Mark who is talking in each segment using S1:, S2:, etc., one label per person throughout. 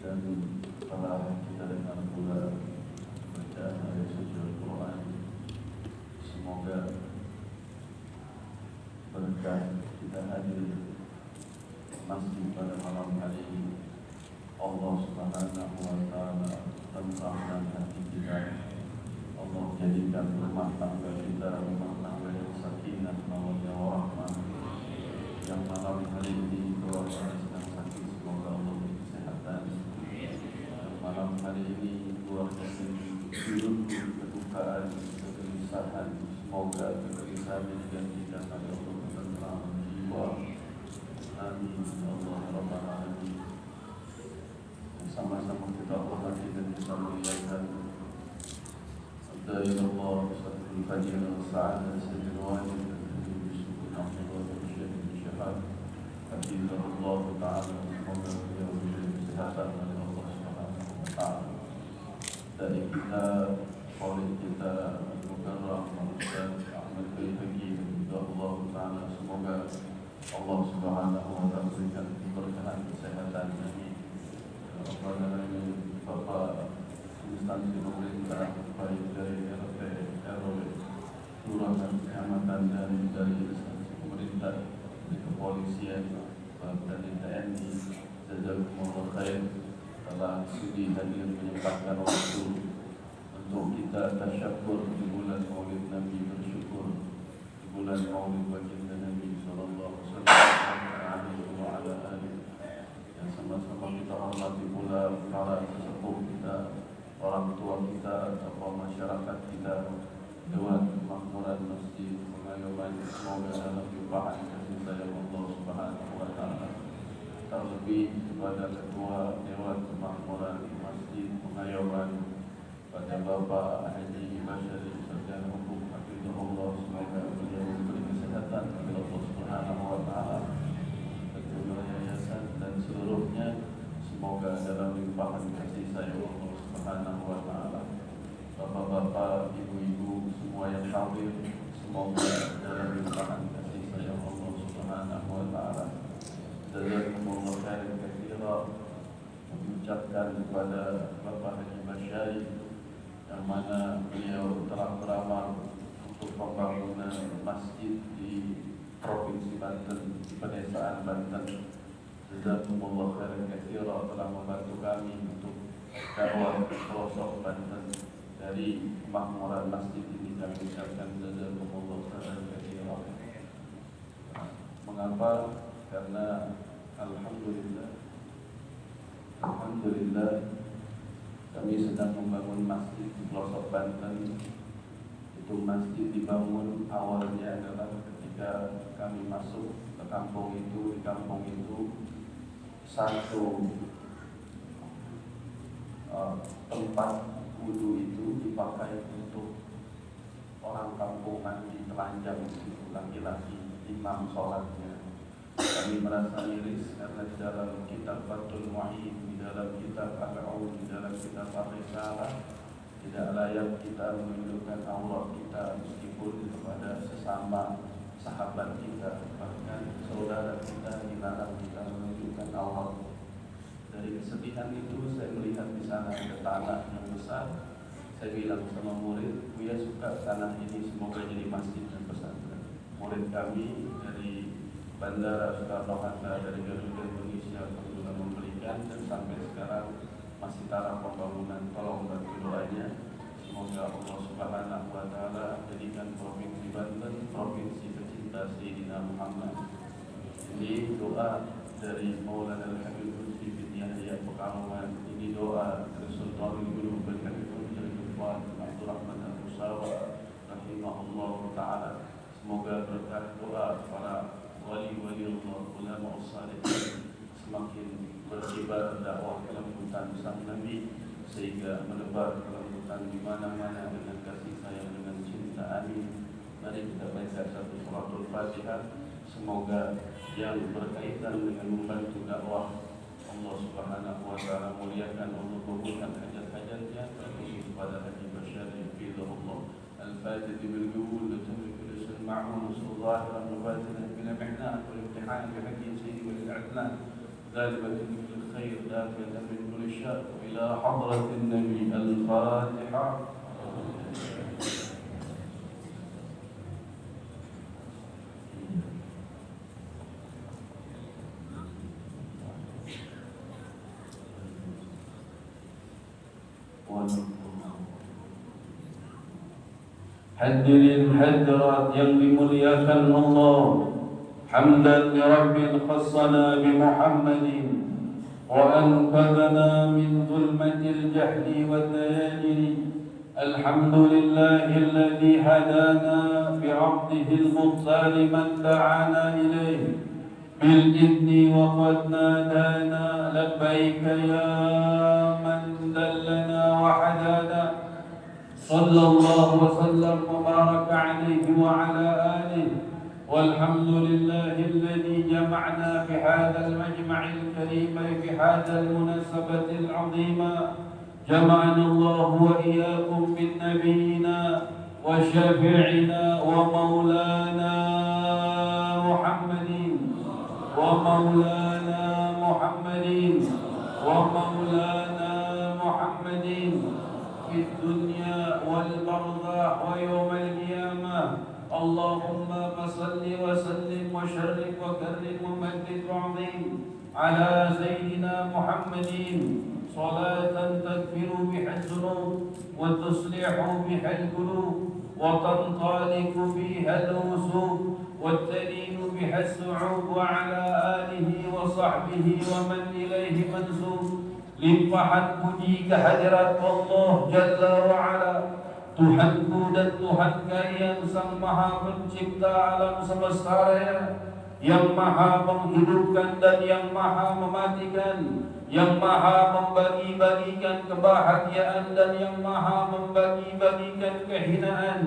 S1: dan telah kita dengar pula bacaan ayat suci Al-Quran. Semoga berkah kita hadir masjid pada malam hari ini, Allah Subhanahu wa Ta'ala tenangkan hati kita. Allah jadikan rumah tangga kita rumah tangga yang sakinah, mawaddah warahmah. Yang malam hari ini keluarga sedang sakit, semoga Allah beri kesehatan. Yang malam hari ini keluarga sedang kedukaan, kegelisahan, semoga kegelisahan digantikan oleh Allah ketenangan jiwa. Amin ya Allah rabbal alamin. Sama-sama kita hormati dan kita muliakan Abda Allah Ustadzul Fadil Sa'adah Sayyidul Wajib Hafizahullah Ta'ala. Semoga beliau diberi kesehatan oleh Allah Subhanahu wa Ta'ala. Dari kita, oleh kita Al-Mukarram Ustaz Ahmad Baihaqi dan juga Allah Ta'ala, semoga Allah Subhanahu wa Ta'ala berikan keberkahan kesehatan ini. Bapak instansi pemerintah, baik dari RT, RW, kelurahan, kecamatan, dan dari instansi pemerintah, dari kepolisian, dari TNI, jazakumullah khair telah sudi hadir menyempatkan waktu untuk kita tasyakkur di bulan Maulid Nabi, bersyukur di bulan Maulid baginda Nabi sallallahu alaihi wa ala alihi. Dan sama-sama kita hormati pula para sesepuh kita, orang tua kita, tokoh masyarakat kita, Dewan Kemakmuran Masjid Pengayuman. Semoga dalam limpahan kasih sayang Allah Subhanahu wa Ta'ala. Terlebih kepada Ketua Dewan Kemakmuran Masjid Pengayuman, pada Bapak Haji Basyari Sarjana Hukum Hafizahullah, semoga beliau diberi kesehatan oleh Allah Subhanahu wa Ta'ala. Ketua Yayasan dan seluruhnya, semoga dalam limpahan kasih sayang Allah Subhanahu wa Ta'ala. Bapak-bapak, ibu-ibu, semua yang hadir, semoga dalam limpahan kasih sayang Allah Subhanahu wa Ta'ala. Jazakumullah khairan katsiran. Mengucapkan kepada Bapak Haji Basyari, yang mana beliau telah beramal untuk pembangunan masjid di Provinsi Banten, di Pedesaan Banten. Jazakumullah khairan katsiran, telah membantu kami untuk dakwah pelosok Banten. Dari kemakmuran masjid ini kami ucapkan jazakumullah khairan katsiran. Mengapa? Karena Alhamdulillah kami sedang membangun masjid di pelosok Banten. Itu masjid dibangun awalnya adalah ketika kami masuk ke kampung itu. Di kampung itu satu tempat wudu itu dipakai untuk orang kampung mandi telanjang, itu laki-laki, imam sholatnya. Kami merasa miris karena di dalam kitab Fathul Mu'in, di dalam kitab Al-Aun, di dalam kitab Ar-Risalah, tidak layak kita menunjukkan aurat kita meskipun kepada sesama sahabat kita, bahkan saudara kita dilarang kita menunjukkan aurat. Dari kesedihan itu saya melihat di sana ada tanah yang besar. Saya bilang sama murid, Buya suka tanah ini, semoga jadi masjid dan pesantren. Murid kami dari Bandara Soekarno-Hatta, dari Garuda Indonesia juga memberikan, dan sampai sekarang masih taraf pembangunan. Tolong bantu doanya, semoga Allah Subhanahu wa Ta'ala jadikan Provinsi Banten provinsi tercinta Sayyidina Muhammad. Ini doa dari Maulana Al-Habib Lutfi bin Yahya Pekalongan. Ini doa dari Sultanul Qulub Al-Habib Abdul Rahman Al-Musawa rahimahullah ta'ala. Semoga berkat doa para wali-wali Allah, ulama as-salihin, semakin berkibar dakwah kelembutan sang Nabi, sehingga menebar kelembutan di mana-mana dengan kasih sayang, dengan cinta. Amin. Mari kita baca satu suratul Fatihah. Semoga yang berkaitan dengan membantu dakwah Allah Subhanahu wa Ta'ala muliakan, Allah kabulkan hajat-hajatnya, terkhusus pada Haji Basyari Hafizahullah. Al-Fatihah bil qubul wa tamliku lisan ma'un sulzahiran wa batinan bil mihnat wal imtihan bi haqqi sayyidi wal i'lan ذلك من كل الخير دافع من كل الشر. إلى حضرة النبي الفاتحة. Hadirin hadirat yang dimuliakan Allah, hamdan li Rabbil khassana bi Muhammadin wa anqadhana min zulmatil jahli wa tayajiri. Alhamdulillahi alladhi hadana bi 'abdihi al-mukhtar man da'ana ilayhi bil idni wa qad nadana labbaika ya man dallana wa hadana. صلى الله وسلم وبارك عليه وعلى آله والحمد لله الذي جمعنا في هذا المجمع الكريم في هذا المناسبة العظيمة. جمعنا الله وإياكم من نبينا وشفيعنا ومولانا محمد ومولانا محمد ومولانا محمد في الدنيا والبرزخ ويوم القيامة. اللهم صل وسلم وشرف وكرم ومجد وعظيم على سيدنا محمد صلاة تغفر بها الذنوب وتصلح بها القلوب وتنطلق بها الوسوق وتلين بها الصعوب وعلى آله وصحبه ومن إليه منسوب. Limpahan puji kehadirat Allah Jalla wa'ala, Tuhanku dan Tuhan kalian, Sang Maha Pencipta alam semesta raya, yang Maha menghidupkan dan yang Maha mematikan, yang Maha membagi-bagikan kebahagiaan dan yang Maha membagi-bagikan kehinaan.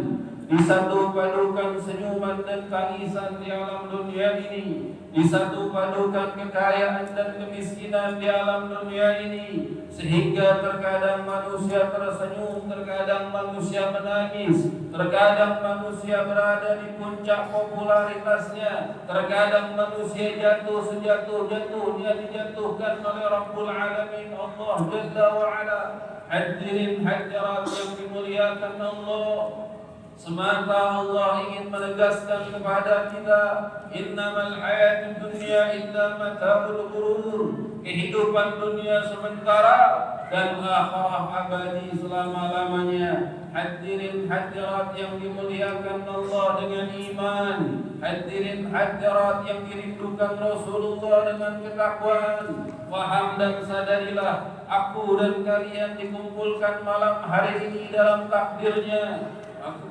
S1: Disatu padukan senyuman dan tangisan di alam dunia ini, disatu padukan kekayaan dan kemiskinan di alam dunia ini, sehingga terkadang manusia tersenyum, terkadang manusia menangis, terkadang manusia berada di puncak popularitasnya, terkadang manusia jatuh sejatuh-jatuhnya dijatuhkan oleh Rabbul Alamin Allah Jalla wa'ala. Hadirin hadirat yang dimuliakan Allah, semata Allah ingin menegaskan kepada kita, innamal hayatud dunya illa mata'ul ghurur. Kehidupan dunia sementara dan akhirah abadi selama-lamanya. Hadirin hadirat yang dimuliakan Allah dengan iman, hadirin hadirat yang dirindukan Rasulullah dengan ketakwaan, faham dan sadarilah, aku dan kalian dikumpulkan malam hari ini dalam takdirnya.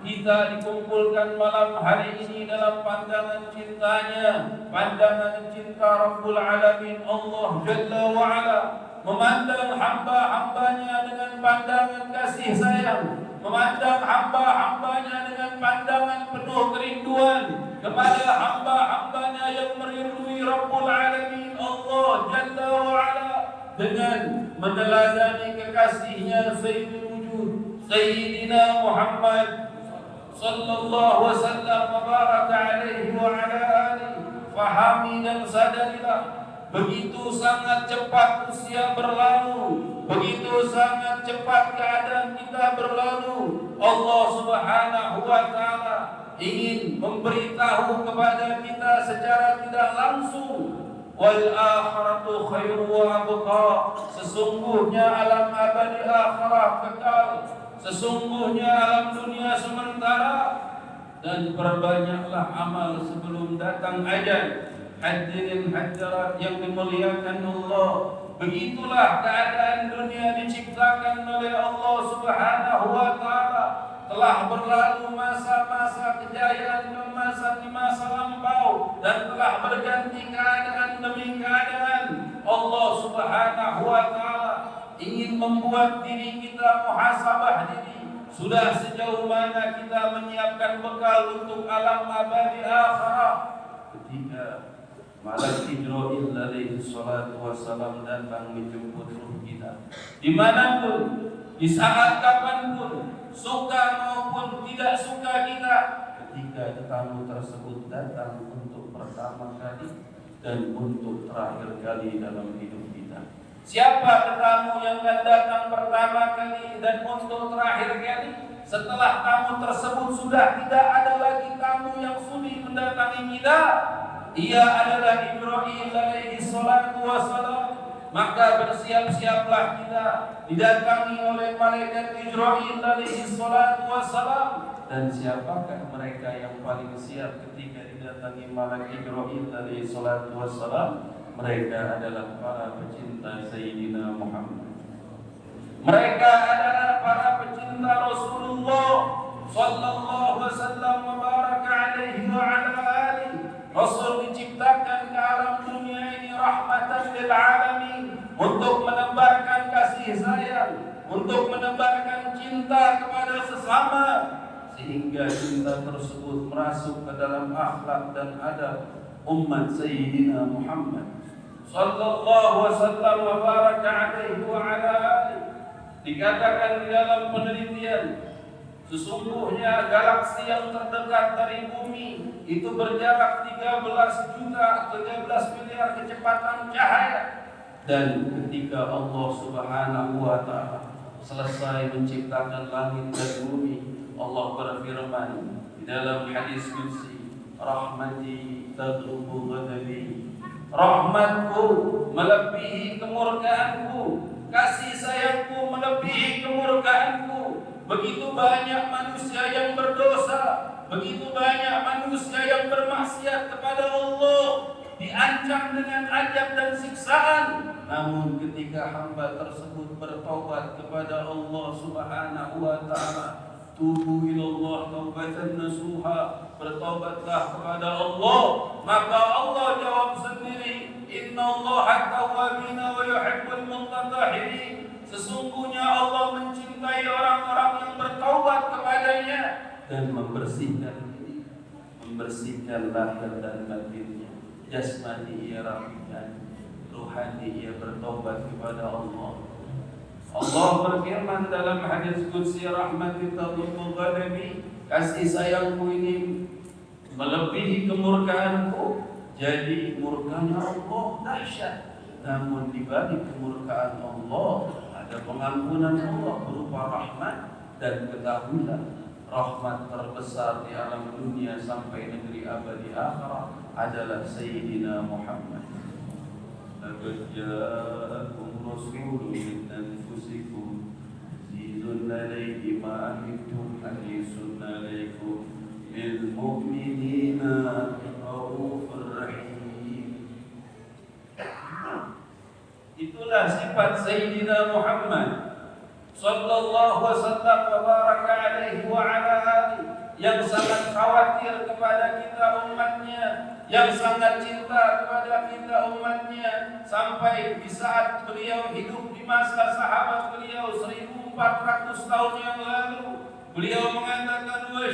S1: Kita dikumpulkan malam hari ini dalam pandangan cintanya, pandangan cinta Rabbul Alamin Allah Jalla wa'ala. Memandang hamba-hambanya dengan pandangan kasih sayang, memandang hamba-hambanya dengan pandangan penuh kerinduan kepada hamba-hambanya yang merindui Rabbul Alamin Allah Jalla wa'ala, dengan meneladani kekasihnya Sayyidul Wujud Sayyidina Muhammad sallallahu wasallam wa baraka alaihi wa ala alihi. Fahami dan sadarilah, begitu sangat cepat usia berlalu, begitu sangat cepat keadaan kita berlalu. Allah Subhanahu wa ta'ala ingin memberitahu kepada kita secara tidak langsung, wal akhiratu khairu wa abqa. Sesungguhnya alam abadi akhirat kekal, sesungguhnya alam dunia sementara, dan perbanyaklah amal sebelum datang ajal. Hadirin hadirat yang dimuliakan Allah, begitulah keadaan dunia diciptakan oleh Allah Subhanahu wa ta'ala. Telah berlalu masa-masa kejayaan keemasan di masa lampau, dan telah berganti keadaan demi keadaan. Allah Subhanahu wa ta'ala ingin membuat diri kita muhasabah diri. Sudah sejauh mana kita menyiapkan bekal untuk alam abadi akhirat? Ketika Malak Jibril alaihi salatu wassalam datang menjemput ruh kita, dimanapun, di saat kapanpun, suka maupun tidak suka kita, ketika tamu tersebut datang untuk pertama kali, dan untuk terakhir kali dalam hidup kita.
S2: Siapa tetamu yang akan datang pertama kali dan untuk terakhir kali? Setelah tamu tersebut sudah tidak ada lagi tamu yang sudi mendatangi kita, ia adalah Jibril alaihi salatu wassalam. Maka bersiap-siaplah kita didatangi oleh malaikat Jibril alaihi salatu wassalam.
S1: Dan siapakah mereka yang paling siap ketika didatangi malaikat Jibril alaihi salatu wassalam? Mereka adalah para pecinta Sayyidina Muhammad.
S2: Mereka adalah para pecinta Rasulullah sallallahu alaihi wasallam wa baraka alaihi wa ala alihi. Rasul diciptakan ke alam dunia ini rahmatan lil alamin, untuk menebarkan kasih sayang, untuk menebarkan cinta kepada sesama, sehingga cinta tersebut masuk ke dalam akhlak dan adab umat Sayyidina Muhammad sallallahu alaihi wasallam wa baraka alaihi wa ala alihi. Dikatakan di dalam penelitian, sesungguhnya galaksi yang terdekat dari bumi itu berjarak 13 miliar kecepatan cahaya. Dan ketika Allah Subhanahu wa ta'ala selesai menciptakan langit dan bumi, Allah berfirman di dalam hadis qudsi, rahmati taghlubu ghadabi. Rahmatku melebihi kemurkaanku, kasih sayangku melebihi kemurkaanku. Begitu banyak manusia yang berdosa, begitu banyak manusia yang bermaksiat kepada Allah, diancam dengan azab dan siksaan. Namun ketika hamba tersebut bertaubat kepada Allah Subhanahu wa ta'ala, tubu ilallah taubatan nasuha, bertaubatlah kepada Allah, maka Allah jawab sendiri, innallaha tawwabina wa yuhibbul mutatahhirin. Sesungguhnya Allah mencintai orang-orang yang bertaubat kepadanya dan membersihkan diri, membersihkan lahir dan batinnya. Jasmani ia rapikan, ruhani ia bertaubat kepada Allah. Allah berfirman dalam hadis qudsi, rahmati taghlubu ghadabi, kasih sayangku ini melebihi kemurkaanku. Jadi murkanya Allah dahsyat, namun di balik kemurkaan Allah ada pengampunan Allah berupa rahmat. Dan ketahuilah, rahmat terbesar di alam dunia sampai negeri abadi akhirat adalah Sayyidina Muhammad. Laqad ja'akum rasulun min anfusikum azizun 'alaihi ma 'anittum harisun 'alaikum bil mu'minina raufur rahim. Itulah sifat Sayyidina Muhammad sallallahu alaihi wasallam wa baraka alaihi wa ala alihi, yang sangat khawatir kepada kita umatnya, yang sangat cinta kepada kita umatnya, sampai di saat beliau hidup di masa sahabat beliau 1400 tahun yang lalu, beliau mengatakan, wa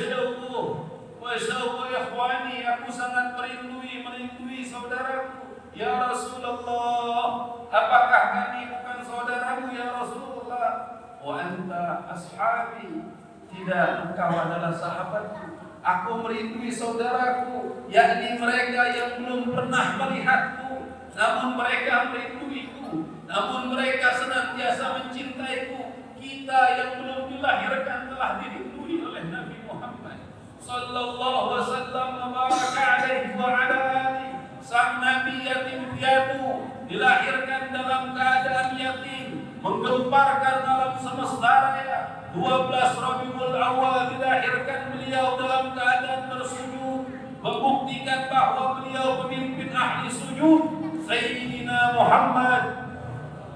S2: syauqu ikhwani, aku sangat merindui saudaraku. Ya Rasulullah, apakah kami bukan saudaramu ya Rasulullah? Wa anta ashabi, tidak, engkau adalah sahabatku. Aku merindui saudaraku, yakni mereka yang belum pernah melihatku, namun mereka merinduiku, namun mereka senantiasa mencintaiku. Kita yang belum dilahirkan telah dirindui oleh Nabi Muhammad sallallahu alaihi wasallam wa baraka alaihi wa ala alihi. Sang Nabi yatim piatu, dilahirkan dalam keadaan yatim, menggemparkan alam semesta raya. 12 Rabiul Awal dilahirkan beliau dalam keadaan bersujud, membuktikan bahwa beliau pemimpin ahli sujud. Sayyidina Muhammad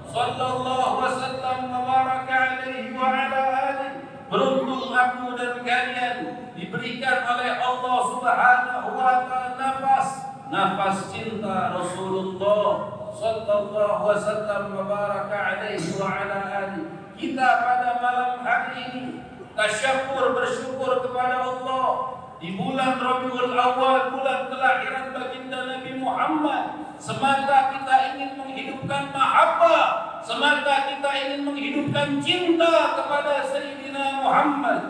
S2: sallallahu alaihi wasallam wa baraka alaihi wa ala alihi. Beruntung aku dan kalian diberikan oleh Allah Subhanahu wa ta'ala nafas cinta Rasulullah sallallahu alaihi wasallam wa baraka alaihi wa ala alihi. Kita pada malam hari ini bersyukur kepada Allah di bulan Rabiul Awal, bulan kelahiran baginda Nabi Muhammad. Semata kita ingin menghidupkan mahabbah, semata kita ingin menghidupkan cinta kepada Sayyidina Muhammad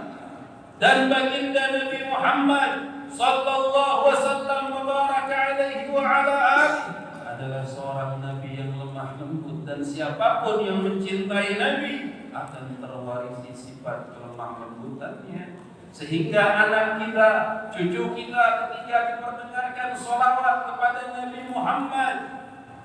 S2: dan baginda Nabi Muhammad. sallallahu wasallam wa baraka alaihi wa ala alihi adalah seorang nabi yang lemah lembut, dan siapapun yang mencintai nabi akan terwarisi sifat kelemah lembutannya, sehingga anak kita, cucu kita ketika diperdengarkan sholawat kepada Nabi Muhammad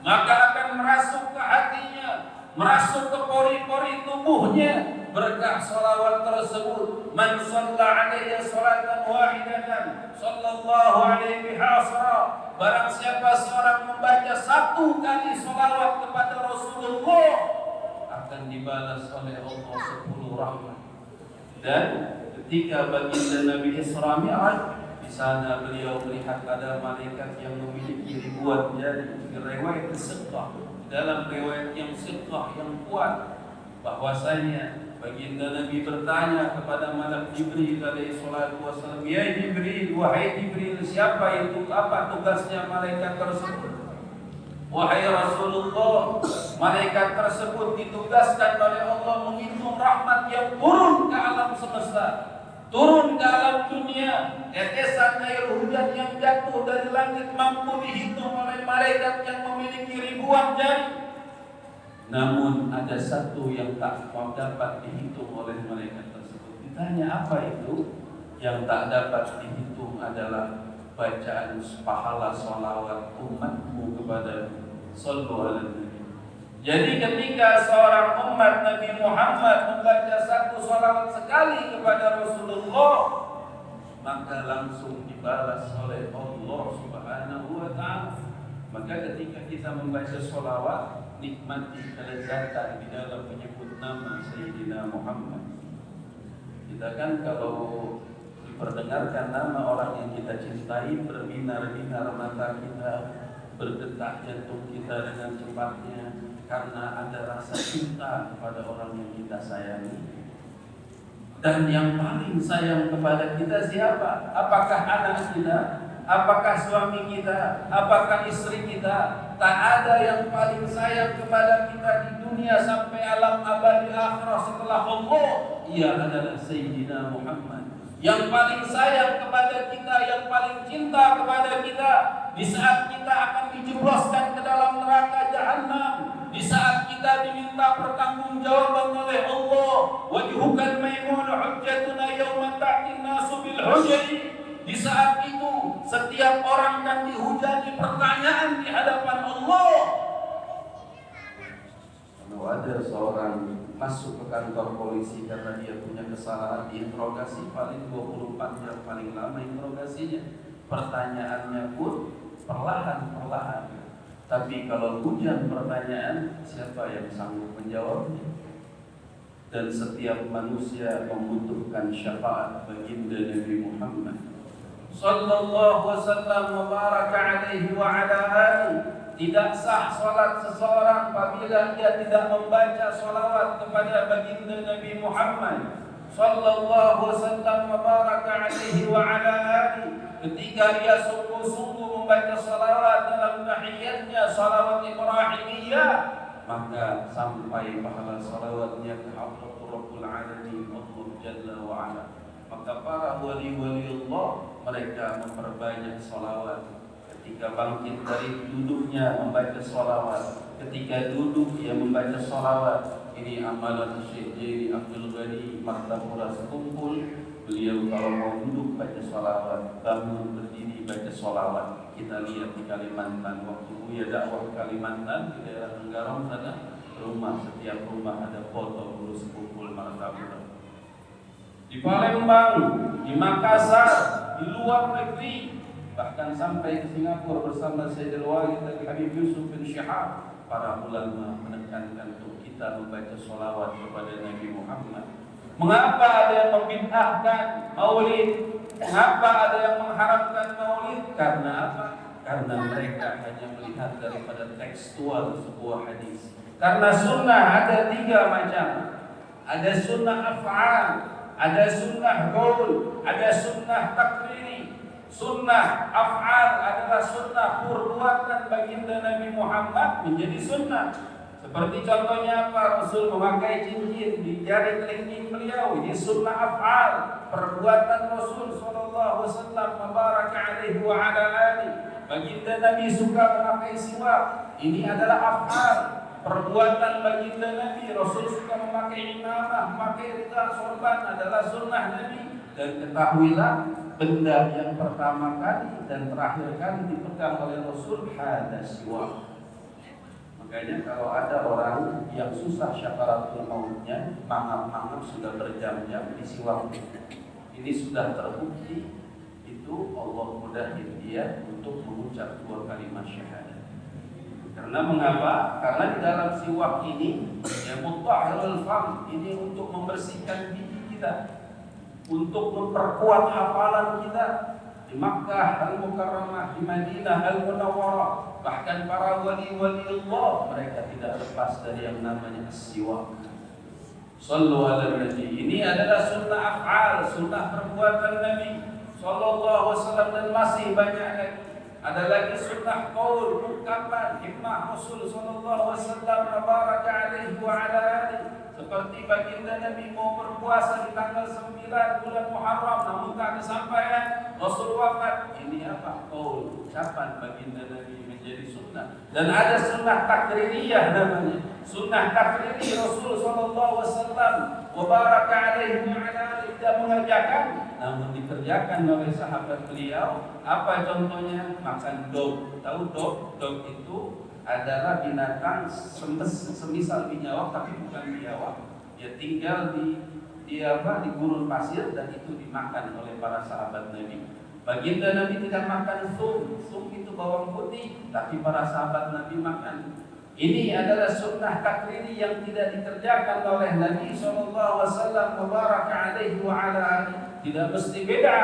S2: maka akan merasuk ke hatinya, merasuk ke pori-pori tubuhnya berkah sholawat tersebut. Man shalla alaihi sholatan wahidatan sallallahu alaihi hasra, barang siapa seorang membaca satu kali sholawat kepada Rasulullah akan dibalas oleh Allah 10 rahmat. Dan ketika baginda Nabi Isra Mi'raj, di sana beliau melihat ada malaikat yang memiliki ribuan jari. Di riwayat Siqah, dalam riwayat yang Siqah yang kuat, bahwasanya baginda Nabi bertanya kepada malaikat Jibril alaihi salatu wasallam, "Ya Jibril, wahai Jibril, siapa itu? Apa tugasnya malaikat tersebut?" "Wahai Rasulullah, malaikat tersebut ditugaskan oleh Allah menghitung rahmat yang turun ke alam semesta, turun ke alam dunia. Tetesan air hujan yang jatuh dari langit mampu dihitung oleh malaikat yang memiliki ribuan jari. Namun ada satu yang tak dapat dihitung oleh malaikat tersebut." Ditanya, "Apa itu?" "Yang tak dapat dihitung adalah bacaan pahala sholawat umatmu kepada sallallahu alaihi wasallam." Jadi ketika seorang umat Nabi Muhammad membaca satu sholawat sekali kepada Rasulullah, maka langsung dibalas oleh Allah Subhanahu wa ta'ala. Maka ketika kita membaca sholawat, nikmati kelezatan di dalam menyebut nama Sayyidina Muhammad. Kita kan kalau diperdengarkan nama orang yang kita cintai, berbinar-binar mata kita, berdetak jantung kita dengan cepatnya, karena ada rasa cinta kepada orang yang kita sayangi. Dan yang paling sayang kepada kita siapa? Apakah anak kita? Apakah suami kita? Apakah istri kita? Tak ada yang paling sayang kepada kita di dunia sampai alam abadi akhirah setelah Allah. Ia adalah Sayyidina Muhammad. Yang paling sayang kepada kita, yang paling cinta kepada kita di saat kita akan dijebloskan ke dalam neraka jahanam, di saat kita diminta pertanggungjawaban oleh Allah. Wajhukan maimun hujjatuna yawma ta'tin nasu bil hujri. Di saat itu setiap orang akan dihujani pertanyaan di hadapan Allah. Kalau ada seorang masuk ke kantor polisi karena dia punya kesalahan, diinterogasi paling 24 jam paling lama interogasinya. Pertanyaannya pun perlahan-perlahan. Tapi kalau hujan pertanyaan, siapa yang sanggup menjawabnya? Dan setiap manusia membutuhkan syafaat baginda Nabi Muhammad sallallahu wasallam wa baraka alaihi wa ala alihi. Tidak sah salat seseorang apabila dia tidak membaca salawat kepada baginda Nabi Muhammad sallallahu wasallam wa baraka alaihi wa ala alihi. Ketika dia sungguh-sungguh membaca salawat dalam tahiyatnya, salawat Ibrahimiyah, maka sampai pahala salawatnya ke Rabbul Alamin, Allah Jalla wa Ala. Maka para wali-wali Allah, mereka memperbanyak salawat. Ketika bangkit dari duduknya membaca salawat, ketika duduk dia membaca salawat. Ini amalan Syekh Jairi Abdul Ghani Martapura Sekumpul. Beliau kalau mau duduk baca salawat, bangun berdiri baca salawat. Kita lihat di Kalimantan, waktu Buya dakwah Kalimantan di daerah Tenggarong sana, setiap rumah ada foto guru Sekumpul Martapura. Di Palembang, di Makassar, di luar negeri, bahkan sampai ke Singapura bersama Sayyidil Walid dan Habib Yusuf bin Syihab, para ulama menekankan untuk kita membaca sholawat kepada Nabi Muhammad. Mengapa ada yang membid'ahkan maulid? Mengapa ada yang mengharamkan maulid? Karena apa? Karena mereka hanya melihat daripada tekstual sebuah hadis. Karena sunnah ada 3 macam. Ada sunnah af'al, ada sunnah qaul, ada sunnah takriri. Sunnah af'al adalah sunnah perbuatan baginda Nabi Muhammad menjadi sunnah. Seperti contohnya apa? Rasul memakai cincin di jari kelingking beliau. Ini sunnah af'al, perbuatan Rasul sallallahu alaihi wasallam mubaraka alaihi wa ala alihi. Baginda Nabi suka memakai siwak. Ini adalah af'al, perbuatan baginda Nabi. Rasul suka memakai imamah, memakai rida sorban adalah sunnah Nabi. Dan ketahuilah, benda yang pertama kali dan terakhir kali dipegang oleh Rasul adalah siwak. Makanya kalau ada orang yang susah syakaratul mautnya, mangap-mangap sudah berjam-jam di siwak, ini sudah terbukti itu Allah mudahin dia untuk mengucap 2 kalimat syahadat. Karena mengapa? Karena di dalam siwak ini ya mutahhirul fam, ini untuk membersihkan gigi kita, untuk memperkuat hafalan kita. Di Makkah Al-Mukarramah, di Madinah Al-Munawwarah, bahkan para wali-wali Allah, mereka tidak lepas dari yang namanya siwak. Sallu ala Nabi. Ini adalah sunnah af'al, sunnah perbuatan Nabi sallallahu alaihi wasallam, dan masih banyak lagi. Ada lagi sunnah qaul, ungkapan hikmah Rasul sallallahu alaihi wasallam baraka alaihi wa ala alihi. Seperti baginda Nabi mau berpuasa di tanggal 9 bulan Muharram, namun tak disampaikan, Rasul wafat. Ini apa? Qaul, ucapan baginda Nabi menjadi sunnah. Dan ada sunnah takririyah namanya. Sunnah takriri Rasul sallallahu alaihi wasallam wa baraka alaihi wa ala alihi, tidak mengerjakan namun dikerjakan oleh sahabat beliau. Apa contohnya? Makan dog. Tahu dog? Dog itu adalah binatang semisal biawak tapi bukan biawak. Dia tinggal di gurun pasir dan itu dimakan oleh para sahabat Nabi. Baginda Nabi tidak makan sum. Sum itu bawang putih, tapi para sahabat Nabi makan. Ini adalah sunnah takriri yang tidak dikerjakan oleh Nabi sallallahu alaihi wasallam mubaraka alaihi wa ala alihi. Tidak mesti beda.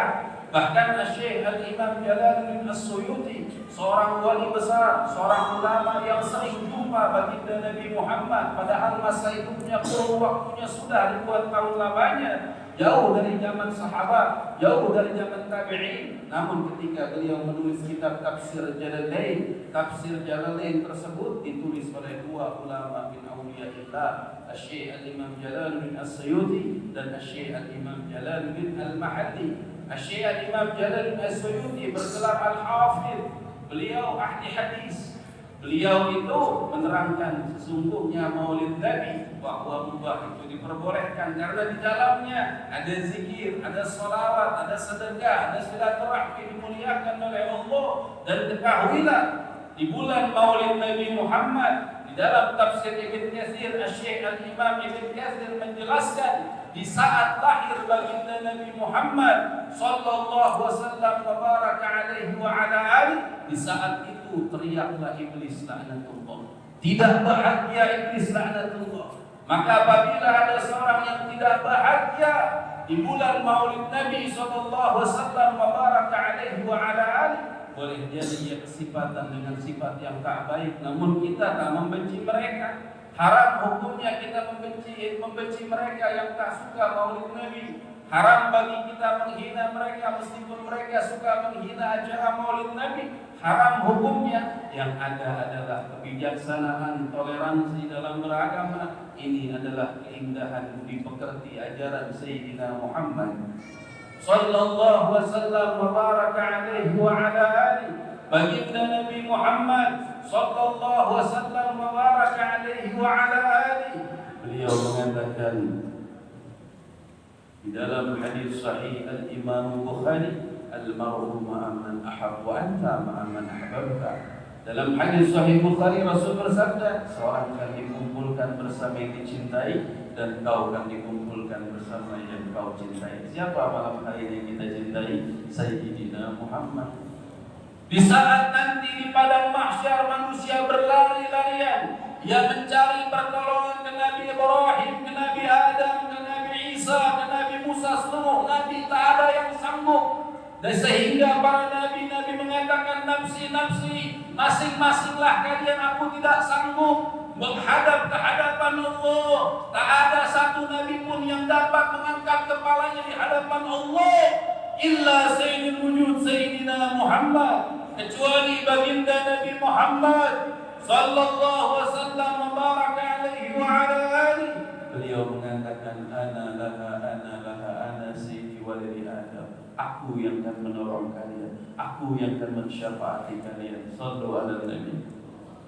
S2: Bahkan Syekh Al-Imam Jalaluddin As-Suyuti, seorang wali besar, seorang ulama yang sering jumpa baginda Nabi Muhammad, padahal masa hidupnya kurun waktunya sudah ribuan tahun lamanya, jauh dari zaman sahabat, jauh dari zaman tabi'in. Namun ketika beliau menulis kitab Tafsir Jalalain tersebut ditulis oleh 2 ulama min awliyaillah, Syekh Al-Imam Jalaluddin As-Suyuti dan Syekh Al-Imam Jalaluddin Al-Mahalli. Syekh Al-Imam Jalaluddin As-Suyuti bergelar Al-Hafidh. Beliau ahli hadis. Beliau itu menerangkan sesungguhnya Maulid Nabi bahwa mubah itu diperbolehkan karena di dalamnya ada zikir, ada salawat, ada sedekah, ada silaturahmi dimuliakan oleh Allah. Dan ketahuilah di bulan Maulid Nabi Muhammad, di dalam tafsir Ibn Katsir, Syekh Al-Imam Ibn Katsir menjelaskan di saat lahir baginda Nabi Muhammad sallallahu alaihi wasallam wa baraka alaihi wa ala alihi, di saat itu teriaklah iblis laknatullah. Tidak bahagia iblis laknatullah. Maka apabila ada seorang yang tidak bahagia di bulan Maulid Nabi sallallahu alaihi wasallam wa baraka alaihi wa ala alihi, boleh jadi ia kesifatan dengan sifat yang tak baik, namun kita tak membenci mereka. Haram hukumnya kita membenci mereka yang tak suka Maulid Nabi. Haram bagi kita menghina mereka meskipun mereka suka menghina acara Maulid Nabi. Haram hukumnya. Yang ada adalah kebijaksanaan, toleransi dalam beragama. Ini adalah keindahan budi pekerti ajaran Sayyidina Muhammad sallallahu alaihi wasallam wa baraka alaihi wa ala alihi. Baginda Nabi Muhammad sallallahu alaihi wasallam wa baraka alaihi wa ala alihi, beliau mengatakan di dalam hadis sahih Al-Imam Bukhari, al-mar'u ma'a man ahabba wa anta ma'a man ahbabta. Dalam hadis sahih Bukhari Rasul bersabda, seorang akan dikumpulkan bersama yang dicintai dan kau akan dikumpulkan bersama yang kau cintai. Siapa malam hari ini kita cintai? Sayyidina Muhammad. Di saat nanti di padang mahsyar manusia berlari-larian, yang mencari pertolongan ke Nabi Ibrahim, ke Nabi Adam, ke Nabi Isa, ke Nabi Musa, seluruh Nabi tak ada yang sanggup. Dan sehingga para Nabi mengatakan nafsi, nafsi, masing-masinglah kalian, aku tidak sanggup menghadap ke hadapan Allah. Tak ada satu Nabi pun yang dapat mengangkat kepalanya di hadapan Allah illa Sayyidul Wujud Sayyidina Muhammad, kecuali baginda Nabi Muhammad sallallahu alaihi wasallam baraka aku yang akan menolong kalian, aku yang akan mensyafaati kalian. Shallu ala nabi.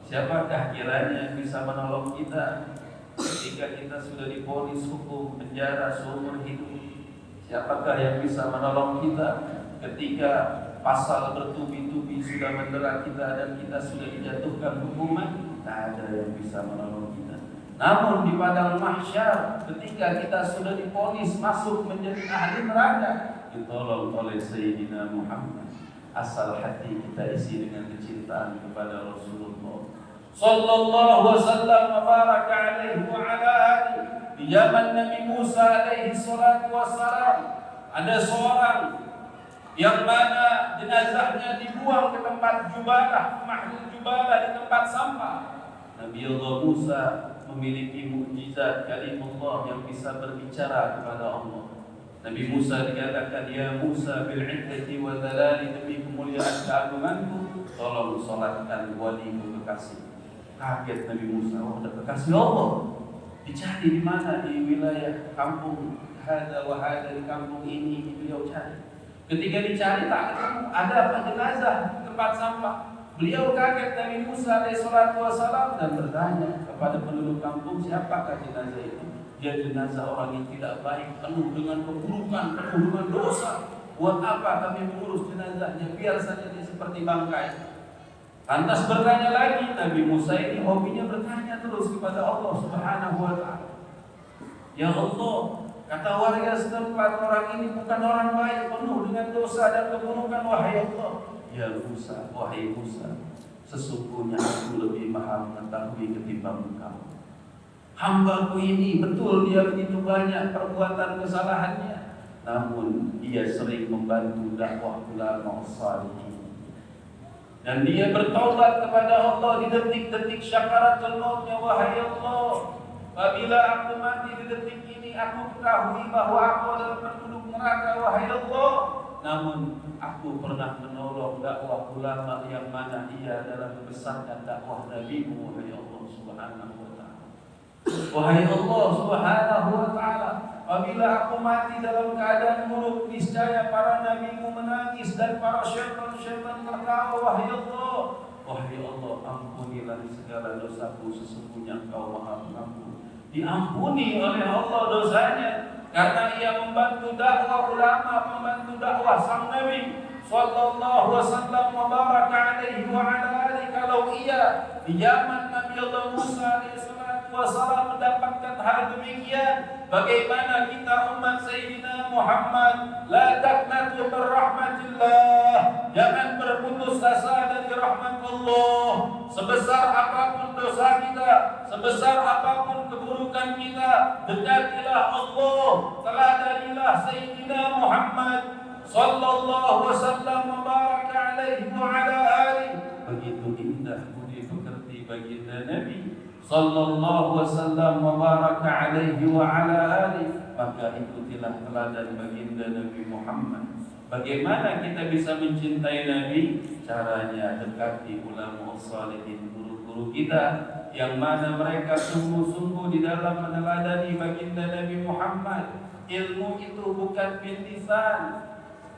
S2: Siapakah kiranya yang bisa menolong kita ketika kita sudah divonis hukum penjara seumur hidup? Siapakah yang bisa menolong kita ketika pasal bertubi-tubi sudah mendera kita dan kita sudah dijatuhkan hukuman? Tak ada yang bisa menolong kita. Namun di padang mahsyar ketika kita sudah divonis masuk menjadi ahli neraka, ditolong oleh Sayyidina Muhammad. Asal hati kita isi dengan kecintaan kepada Rasulullah sallallahu wasallam wa baraka alaihi wa ala alihi. Di zaman Nabi Musa alaihi salatu wassalam, ada seorang yang mana jenazahnya dibuang ke tempat jubalah, mahlul jubalah, di tempat sampah. Nabi Allah Musa memiliki mukjizat kalimullah yang bisa berbicara kepada Allah. Nabi Musa dikatakan, ya Musa bil izzati wa dhalali, demi kemuliaan keagunganku tolong salatkan waliku kekasih. Kaget Nabi Musa, oh ada kekasih Allah. Dicari di mana? Di wilayah kampung hada wa hada, di kampung ini beliau cari. Ketika dicari tak ketemu, ada apa? Jenazah tempat sampah. Beliau kaget Nabi Musa alaihissalatu wassalam dan bertanya kepada penduduk kampung, siapakah jenazah itu? Dia jenazah orang yang tidak baik, penuh dengan keburukan, penuh dengan dosa. Buat apa kami mengurus jenazahnya? Biar saja dia seperti bangkai. Lantas bertanya lagi, Nabi Musa ini hobinya bertanya terus kepada Allah Subhanahu wa ta'ala. Ya Allah, kata warga setempat, orang ini bukan orang baik, penuh dengan dosa dan keburukan. Wahai Allah, ya Musa, wahai Musa, sesungguhnya aku lebih maha mengetahui ketimbang engkau. Hambaku ini betul dia begitu banyak perbuatan kesalahannya, namun dia sering membantu dakwah ulama salihin. Dan dia bertaubat kepada Allah di detik-detik syakaratul mautnya. Wahai Allah, apabila aku mati di detik ini, aku ketahui bahwa aku adalah penduduk neraka. Wahai Allah, namun aku pernah menolong dakwah ulama yang mana ia adalah membesarkan dakwah Nabi-Mu. Wahai Allah Subhanahu wa ta'ala. Wahai Allah Subhanahu wa ta'ala, apabila aku mati dalam keadaan buruk, niscaya para nabi-Mu menangis dan para syaitan tertawa. Wahai Allah, wahai Allah, ampunilah segala dosaku, sesungguhnya Engkau Maha Pengampun. Diampuni oleh Allah dosanya karena ia membantu dakwah ulama, membantu dakwah sang Nabi sallallahu wasallam wa baraka alaihi wa ala alihi. Kalau ia di zaman Nabi Allah Musa alaihissalam mendapatkan hal demikian, bagaimana kita umat Sayyidina Muhammad? La taqnatu min rahmatillah, jangan berputus asa dari rahmat Allah. Sebesar apapun dosa kita, sebesar apapun keburukan kita, dekatilah Allah, teladanilah Sayyidina Muhammad sallallahu wasallam wa baraka alaihi wa ala alihi. Begitu indah budi pekerti baginda Nabi sallallahu wasallam wa baraka alaihi wa ala alihi. Maka ikutilah teladan baginda Nabi Muhammad. Bagaimana kita bisa mencintai Nabi? Caranya dekati ulama salihin, guru-guru kita yang mana mereka sungguh-sungguh di dalam meneladani baginda Nabi Muhammad. Ilmu itu bukan bil lisan,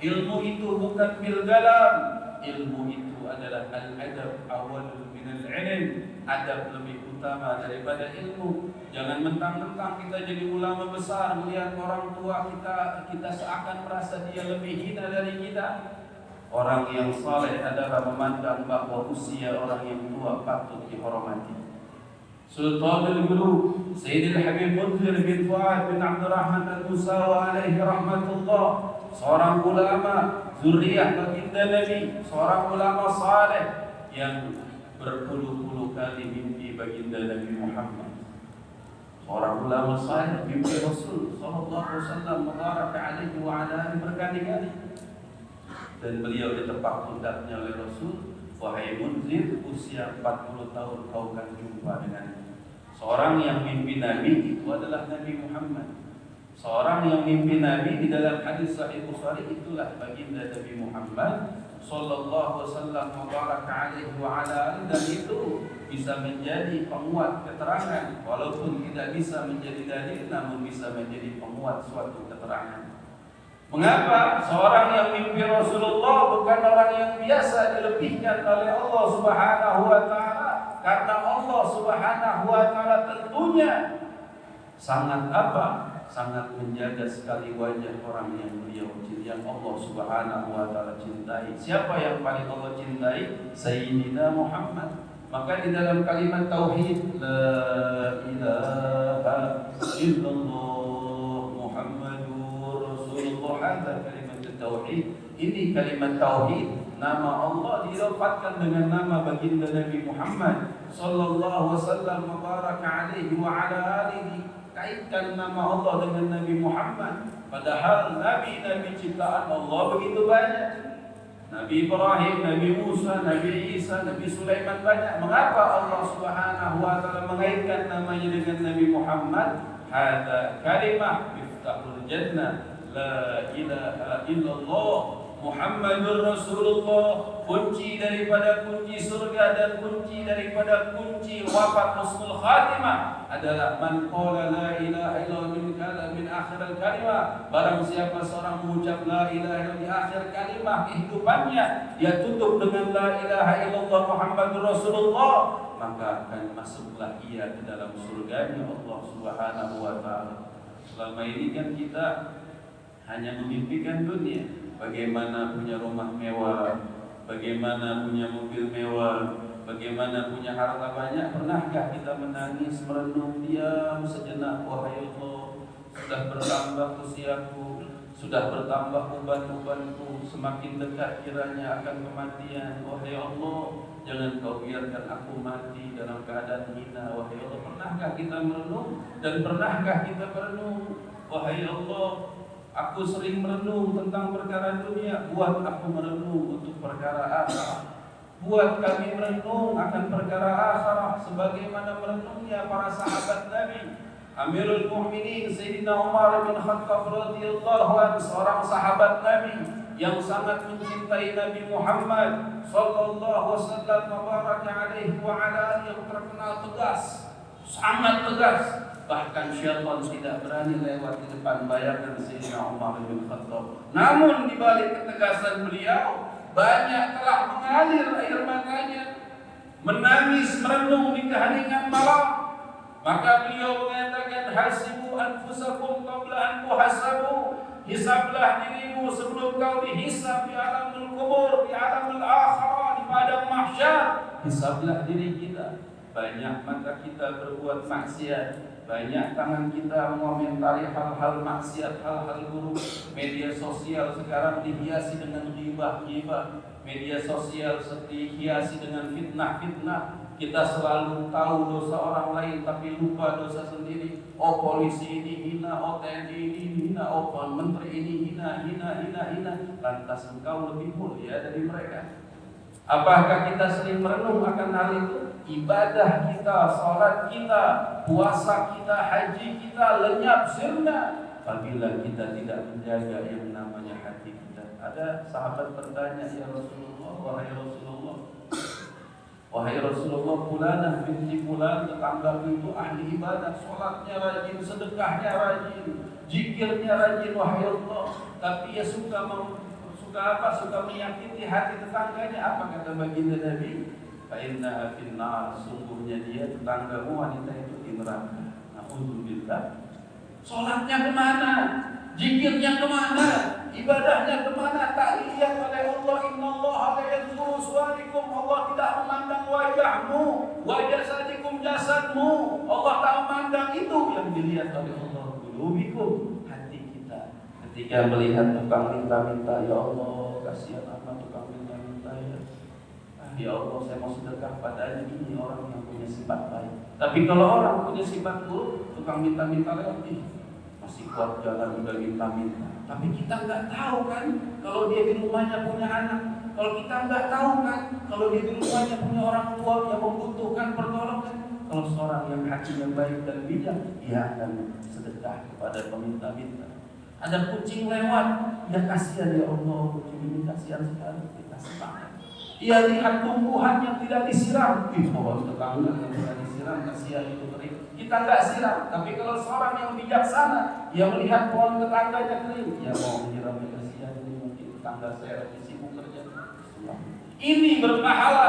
S2: ilmu itu bukan bil galam, ilmu itu adalah al-adab awalul minal ilm. Adab lebih utama daripada ilmu. Jangan mentang-mentang kita jadi ulama besar, melihat orang tua kita seakan merasa dia lebih hina dari kita. Orang yang saleh adalah memandang bahwa usia orang yang tua patut dihormati. Sultanul Guru Sayyidil Habib Munzir bin Fuad bin Abdurrahman al-Musawa alaihi rahmatullah, seorang ulama zuriyah baginda Nabi, seorang ulama saleh yang berpuluh-puluh kali mimpi baginda Nabi Muhammad. Seorang ulama saleh mimpi Rasul sallallahu alaihi wasallam mubarak alaihi wa ala alihi berkali-kali. Dan beliau ditepuk pundaknya oleh Rasul, wahai Munzir, usia 40 tahun kau akan jumpa dengannya. Seorang yang mimpi Nabi itu adalah Nabi Muhammad. Seorang yang mimpi Nabi di dalam hadis Sahih Bukhari itulah baginda Nabi Muhammad sallallahu wasallam mubarak alaihi wa ala alihi. Dan itu bisa menjadi penguat keterangan, walaupun tidak bisa menjadi dalil, namun bisa menjadi penguat suatu keterangan. Mengapa seorang yang mimpi Rasulullah bukan orang yang biasa dilebihkan oleh Allah Subhanahu wa taala? Karena Allah Subhanahu wa taala tentunya sangat sangat menjaga sekali wajah orang yang yang Allah Subhanahu wa taala cintai. Siapa yang paling Allah cintai? Sayyidina Muhammad. Maka di dalam kalimat tauhid la ilaha illallah Muhammadur Rasulullah, ada kalimat tauhid. Ini kalimat tauhid, nama Allah dilafatkan dengan nama baginda Nabi Muhammad sallallahu wasallam mubaraka alaihi wa ala alihi. Kaitkan nama Allah dengan Nabi Muhammad, padahal nabi-nabi ciptaan Allah begitu banyak. Nabi Ibrahim, Nabi Musa, Nabi Isa, Nabi Sulaiman banyak. Mengapa Allah Subhanahu wa taala mengaitkan namanya dengan Nabi Muhammad? Hada kalimah miftahul jannah, la ilaha illallah Muhammadur Rasulullah, kunci daripada kunci surga dan kunci daripada kunci wafat husnul khatimah adalah man qala la ilaha illallah min akhir al-kalimah. Barang siapa seorang mengucap la ilaha illallah di akhir kalimah kehidupannya, dia tutup dengan la ilaha illallah Muhammadur Rasulullah, maka akan masuklah ia ke dalam surganya Allah Subhanahu wa taala. Selama ini kan kita hanya memimpikan dunia, bagaimana punya rumah mewah, bagaimana punya mobil mewah, bagaimana punya harta banyak. Pernahkah kita menangis, merenung, diam sejenak? Wahai Allah, sudah bertambah usiaku, sudah bertambah uban-ubanku, semakin dekat kiranya akan kematian. Wahai Allah, jangan kau biarkan aku mati dalam keadaan hina. Wahai Allah, pernahkah kita merenung? Dan pernahkah kita merenung? Wahai Allah, aku sering merenung tentang perkara dunia. Buat aku merenung untuk perkara akhirat. Buat kami merenung akan perkara akhirat sebagaimana merenungnya para sahabat Nabi. Amirul Mukminin Sayyidina Umar bin Khattab radhiyallahu anhu, seorang sahabat Nabi yang sangat mencintai Nabi Muhammad sallallahu wasallam mubaraka alaihi wa ala alihi, yang terkenal tegas, sangat tegas. Bahkan syaitan tidak berani lewat di depan bayangan Sayyidina Umar bin Khattab. Namun di balik ketegasan beliau, banyak telah mengalir air matanya, menangis merenung di keheningan malam. Maka beliau mengatakan, hasibu anfusakum qabla an tuhasabu. Hisablah dirimu sebelum kau dihisab di alamul kubur, di alamul akhirah, di padang mahsyar. Hisablah diri kita. Banyak mata kita berbuat maksiat, banyak tangan kita mengomentari hal-hal maksiat, hal-hal buruk. Media sosial sekarang dihiasi dengan ghibah-ghibah. Media sosial dihiasi dengan fitnah-fitnah. Kita selalu tahu dosa orang lain tapi lupa dosa sendiri. Oh, polisi ini hina, oh TNI ini hina, oh menteri ini hina. Lantas engkau lebih mulia dari mereka. Apakah kita sering merenung akan hal itu? Ibadah kita, salat kita, puasa kita, haji kita lenyap sirna apabila kita tidak menjaga yang namanya hati kita. Ada sahabat bertanya, ya Rasulullah, wahai Rasulullah, fulanah binti fulan, tetangga itu ahli ibadah, salatnya rajin, sedekahnya rajin, zikirnya rajin, wahai Allah, tapi ia suka menyakiti hati tetangganya. Apa kata baginda Nabi? Fa innaha finnar, sungguhnya dia, tetanggamu wanita itu di neraka. Na'udzubillah. Salatnya kemana? Zikirnya kemana? Ibadahnya kemana? Tak dilihat oleh Allah. Innallaha la yanzuru suwarikum. Allah tidak memandang wajahmu, wajah sadikum, jasadmu. Allah tak memandang itu. Yang dilihat oleh Allah qulubikum, hati kita. Ketika melihat tukang minta-minta, ya Allah, kasihan amat tukang minta-minta ya. Ya Allah, saya mau sedekah padanya, ini orang yang punya sifat baik. Tapi kalau orang punya sifat buruk, tukang minta-minta lewat, masih kuat jalan udah minta-minta. Tapi kita nggak tahu kan kalau dia di rumahnya punya anak. Kalau kita nggak tahu kan kalau dia di rumahnya punya orang tua yang membutuhkan pertolongan. Kalau seorang yang hatinya baik dan bijak, dia akan sedekah kepada peminta-minta. Ada kucing lewat, ya kasihan ya Allah, kucing ini kasihan sekali, dikasih makan. Ia lihat tumbuhan yang tidak disiram, bahwa tetangga yang tidak disiram, kasihan itu kering. Kita kita nggak siram. Tapi kalau seorang yang bijaksana, yang melihat pohon tetangganya kering, ya mau menyiramnya kesian, ini mungkin tetangga saya lagi sibuk kerja. Ini berpahala,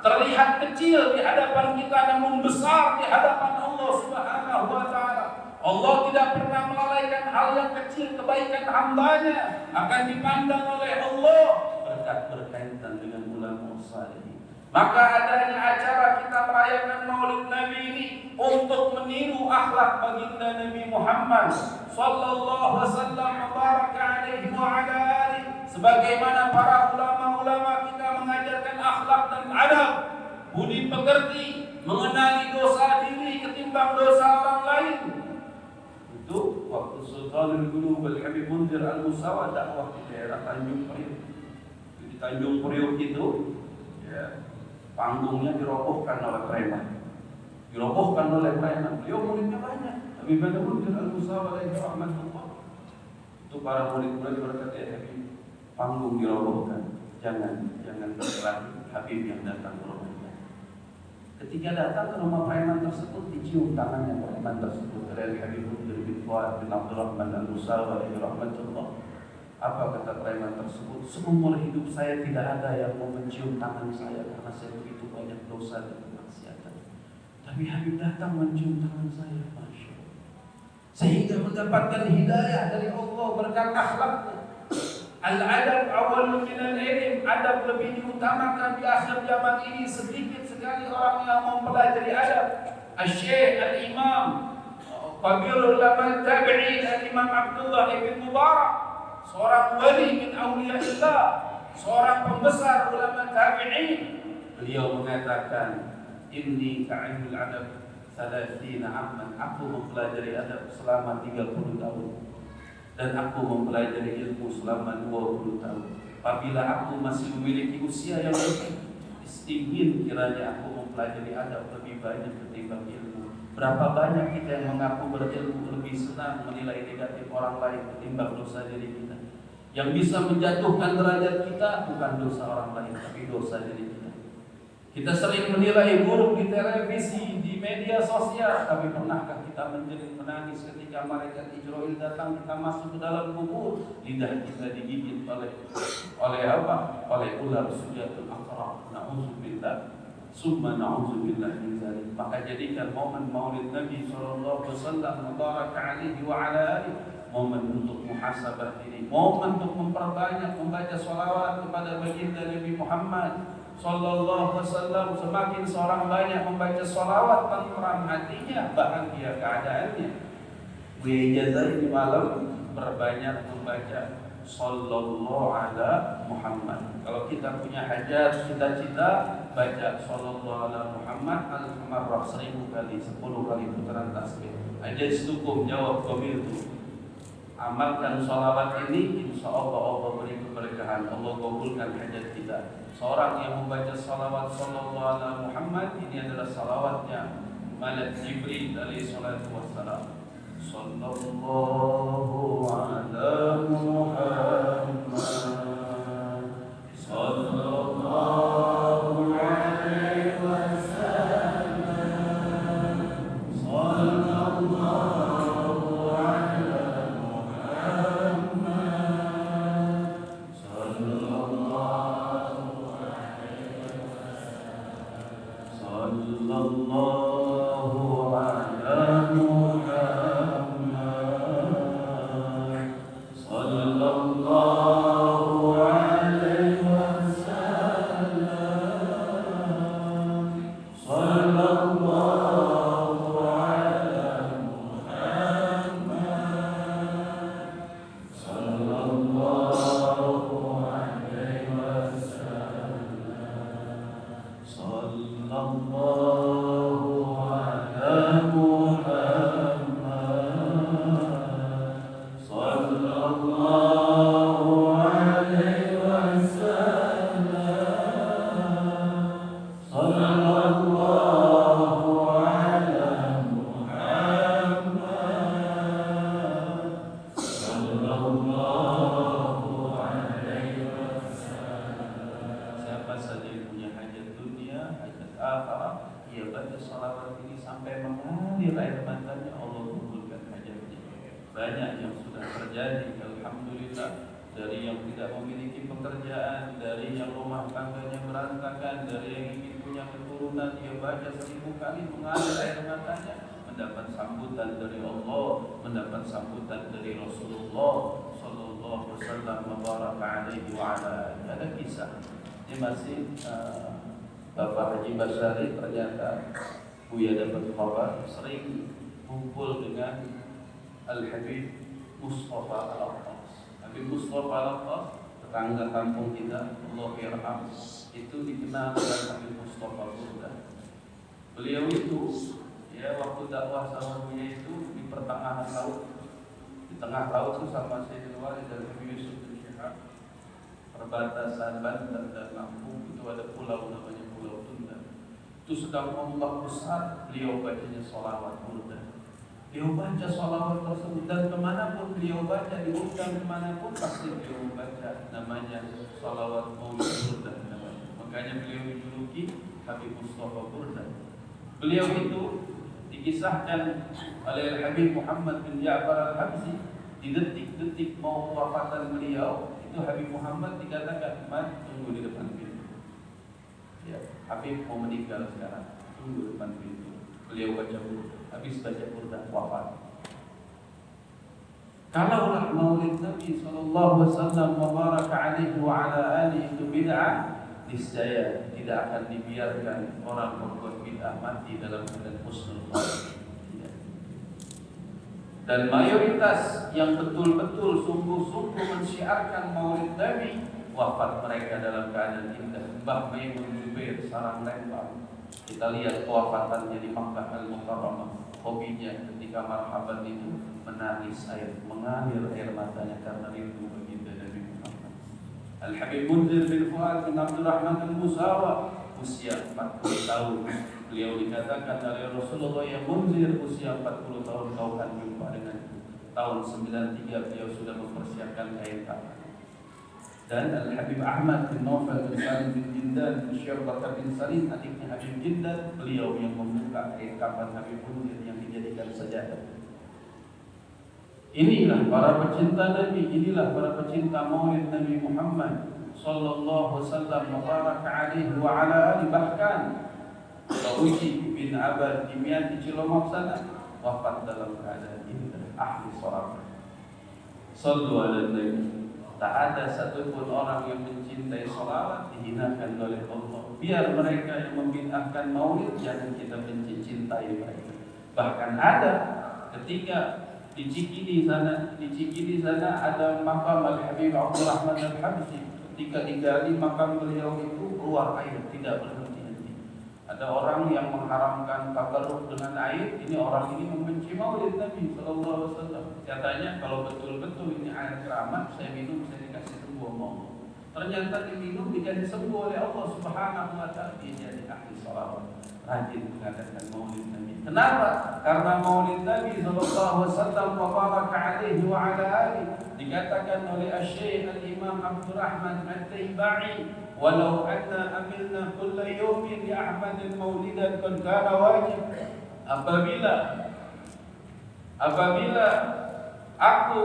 S2: terlihat kecil di hadapan kita, namun besar di hadapan Allah Subhanahu wa Ta'ala. Allah tidak pernah melalaikan hal yang kecil, kebaikan hambanya akan dipandang oleh Allah berkat berkaitan dengan ulama saleh. Maka adanya acara kita merayakan Maulid Nabi ini untuk meniru akhlak baginda Nabi Muhammad sallallahu wasallam baraka alaihi wa ala alihi, sebagaimana para ulama-ulama kita mengajarkan akhlak dan adab, budi pekerti, mengenali dosa diri ketimbang dosa orang lain. Itu waktu Sultanul Qulub Al-Habib Munzir Al-Musawa dakwah di daerah Tanjung Priok. Di Tanjung Priok itu, ya, panggungnya dirobohkan oleh preman. Beliau muridnya banyak. Habib Munzir Al-Musawa alaihi rahmatullah. Itu para murid-murid berkata, ya Habib, panggung dirobohkan. Jangan berkelahi Habib yang datang ke rumahnya. Ketika datang ke rumah preman tersebut, dicium tangannya preman tersebut dari Habib Munzir bin Fuad bin Abdurrahman Al-Musawa alaihi rahmatullah. Apa kata preman tersebut? Seumur hidup saya tidak ada yang mau mencium tangan saya karena saya begitu banyak dosa dan kemaksiatan. Tapi Habib datang mencium tangan saya, Masya Allah. Sehingga mendapatkan hidayah dari Allah berkat akhlaknya. Al-adab awal minal ilm, adab lebih diutamakan di akhir zaman ini. Sedikit sekali orang yang mempelajari adab. Al-Syekh Al-Imam Kabirul Ulama Tabi'in Al-Imam Abdullah ibn Mubarak, seorang wali min awliyaillah, seorang pembesar ulama tabi'in, beliau mengatakan, inni ta'ilmul adab 30 amman, aku mempelajari adab selama 30 tahun dan aku mempelajari ilmu selama 20 tahun. Apabila aku masih memiliki usia yang lebih, ingin kiranya aku mempelajari adab lebih banyak ketimbang ilmu. Berapa banyak kita yang mengaku berilmu lebih senang menilai negatif orang lain ketimbang dosa diri kita. Yang bisa menjatuhkan derajat kita bukan dosa orang lain, tapi dosa diri kita. Kita sering menilai buruk di televisi, di media sosial, tapi pernahkah kita menjerit menangis ketika malaikat Israil datang, kita masuk ke dalam kubur, lidah kita digigit oleh apa? Oleh ular sujatul aqra. Na'udzubillah. Summa na'udzubillah min dzalik. Maka jadikan momen Maulid Nabi sallallahu alaihi wasallam baraka alaihi wa ala alihi momen untuk muhasabah diri, momen untuk memperbanyak membaca sholawat kepada baginda Nabi Muhammad sallallahu alaihi wasallam. Semakin seorang banyak membaca sholawat, tentram hatinya, bahagia keadaannya. Ijazah di malam berbanyak membaca sallallahu ala Muhammad. Kalau kita punya hajat, cita-cita, baca sallallahu ala Muhammad al-marrah 1000 kali, 10 kali putaran tasbih. Ajaztukum, jawab qabiltu. Amalkan sholawat ini, insya Allah beri keberkahan, Allah kabulkan hajat kita. Seorang yang membaca sholawat sallallahu ala Muhammad, ini adalah sholawatnya Malak Jibril alaihi salatu wassalam. Sallallahu ala Muhammad, sallallahu alaihi wasallam, sallallahu ala Muhammad, sallallahu alaihi wasallam, sallallahu ala Muhammad. air matanya, Allah kabulkan hajatnya. Banyak yang sudah terjadi, alhamdulillah, dari yang tidak memiliki pekerjaan, dari yang rumah tangganya berantakan, dari yang ingin punya keturunan, dia baca 1000 kali mengalir air matanya, mendapat sambutan dari Allah, mendapat sambutan dari Rasulullah sallallahu alaihi wasallam wa alaihi wa ala. Ada kisah. Ini masih Bapak Haji Basari, ternyata Buya dapat kabar sering kumpul dengan Al-Habib Mustafa Al-Aqqas. Habib Mustafa Al-Aqqas, tetangga kampung kita, Allah yarham, itu dikenal dengan Habib Mustafa Burda. Beliau itu, ya, waktu dakwah sama Buya itu di pertengahan laut, di tengah laut itu sama Sayyidina Walid dan Habib Yusuf bin Syihab, perbatasan Banten dan Lampung itu ada pulau namanya Pulau Tunda. Itu sedang ombak besar, beliau bacanya sholawat burda. Beliau baca sholawat tersebut dan kemanapun beliau baca, diundang kemanapun pasti beliau membaca namanya sholawat maulid burda namanya. Makanya beliau dijuluki Habib Mustafa Burda. Beliau itu dikisahkan oleh Habib Muhammad bin Ja'far Al-Habsyi di detik-detik mau wafatan beliau, itu Habib Muhammad dikatakan, "Man, tunggu di depan pintu." Ya, Habib mau meninggal sekarang, tunggu depan pintu. Beliau baca burda, habis baca burda wafat. Kalaulah maulid Nabi sallallahu alaihi wasallam wa baraka alaihi wa ala alihi itu bid'ah, niscaya tidak akan dibiarkan orang berbuat bid'ah mati dalam keadaan husnul khatimah. Dan mayoritas yang betul-betul sungguh-sungguh mensyiarkan maulid Nabi, wafat mereka dalam keadaan indah. Mbah Maimun Zubair sarang Lembang, kita lihat kewafatannya di Makkah Al-Mukarramah. Hobinya ketika marhaban itu menangis mengalir air matanya karena rindu baginda Nabi Muhammad. Al-Habib Munzir bin Fuad bin Abdurrahman Al-Musawa, usia 40 tahun. Beliau dikatakan oleh Rasulullah, "Ya Munzir, usia 40 tahun kau akan jumpa denganku." Tahun 93 beliau sudah mempersiapkan kain kafan. Dan Al-Habib Ahmad bin Nawfal bin Salim bin Jindan bin Syekh Bakar bin Salim, adiknya Habib Jindan, beliau yang membuka kain kafan Habib Munzir yang dijadikan sajadah. Inilah para pecinta Nabi, inilah para pecinta maulid Nabi Muhammad sallallahu alaihi wasallam wa baraka alaihi wa ala alihi. Bahkan Uji bin Abad Dimian di Cilomok sana wafat dalam keadaan indah, ahli sholat. Sallu ala Nabi. Tak ada satupun orang yang mencintai sholawat dihinakan oleh Allah. Biar mereka yang membid'ahkan maulid, jangan kita mencintai mereka. Bahkan ada ketika di Cikini sana ada makam Al-Habib Abdurrahman Al-Habsyi. Ketika digali makam beliau itu keluar air, tidak berhenti-henti. Ada orang yang mengharamkan tabarruk dengan air. Ini orang ini membenci maulid Nabi sallallahu alaihi wasallam. Katanya kalau betul-betul ini air keramat, saya minum, saya dikasih sembuh sama Allah. Ternyata diminum dikasih sembuh oleh Allah Subhanahu wa taala. Dia jadi ahli sholawat, rajin mengadakan maulid Nabi. Kenapa? Karena maulid Nabi sallallahu alaihi wasallam wa baraka alaihi wa ala alihi dikatakan oleh Asy-Syaikh Al-Imam Abdurrahman At-Taibai, "Walau anna amilna kulla yawmin li Ahmadin maulidan kan kana wajib." Apabila aku,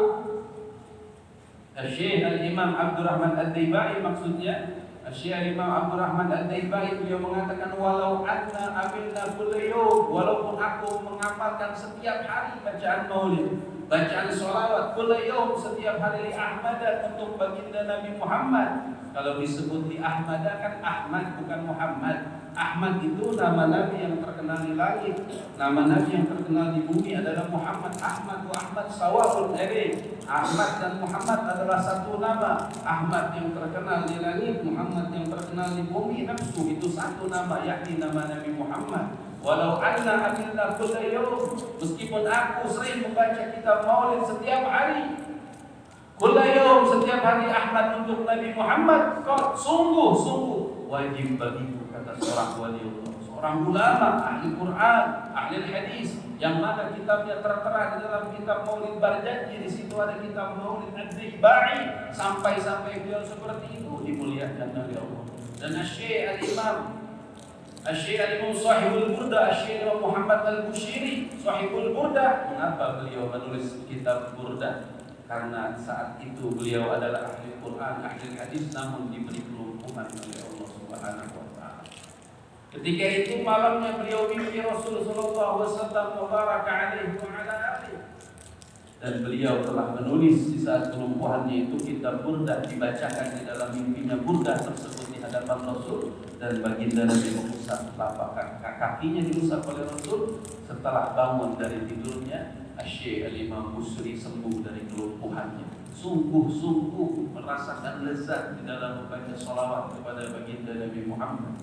S2: Syekh Al-Imam Abdurrahman At-Taibai maksudnya, Syekh Al-Imam Abdurrahman At-Taibai beliau mengatakan, "Walau anna amilna kulla yawm," walaupun aku mengamalkan setiap hari bacaan maulid, bacaan sholawat kulla yawm, setiap hari li Ahmad, untuk baginda Nabi Muhammad. Kalau disebut li Ahmad kan Ahmad bukan Muhammad. Ahmad itu nama Nabi yang terkenal di langit. Nama Nabi yang terkenal di bumi adalah Muhammad. Ahmad wa Ahmad sawa'un alaih. Ahmad dan Muhammad adalah satu nama. Ahmad yang terkenal di langit, Muhammad yang terkenal di bumi, nafsu itu satu nama, yakni nama Nabi Muhammad. Walau anna amilna kulla yawm, meskipun aku sering membaca kitab maulid setiap hari, kulla yawm, setiap hari Ahmad untuk Nabi Muhammad, kau sungguh wajib bagiku, kata seorang wali Allah, seorang ulama, ahli Quran, ahli hadis, yang mana kitabnya tertera di dalam kitab Maulid Barjanji. Di situ ada kitab Maulid Ad-Dihbai. Sampai beliau seperti itu dimuliakan oleh Allah. Dan Syekh Al-Imam Asy-Syaikh Al-Imam Shahibul Burdah, Asy-Syaikh Imam Muhammad Al-Bushiri, Shahibul Burdah. Mengapa beliau menulis kitab Burdah? Karena saat itu beliau adalah ahli Quran, ahli hadis, namun diberi kelumpuhan oleh Allah Subhanahu wa taala. Ketika itu malamnya beliau mimpi Rasul sallallahu alaihi wasallam mubarak alaihi wa ala alihi. Dan beliau telah menulis di saat kelumpuhannya itu kitab Burdah, dibacakan di dalam mimpinya Burdah tersebut di hadapan Rasul, dan baginda Nabi mengusap telapak kakinya, diusap oleh Rasul. Setelah bangun dari tidurnya, Asy-Syaikh Al-Imam Busiri sembuh dari kelumpuhannya. Sungguh-sungguh merasakan lezat di dalam membaca salawat kepada baginda Nabi Muhammad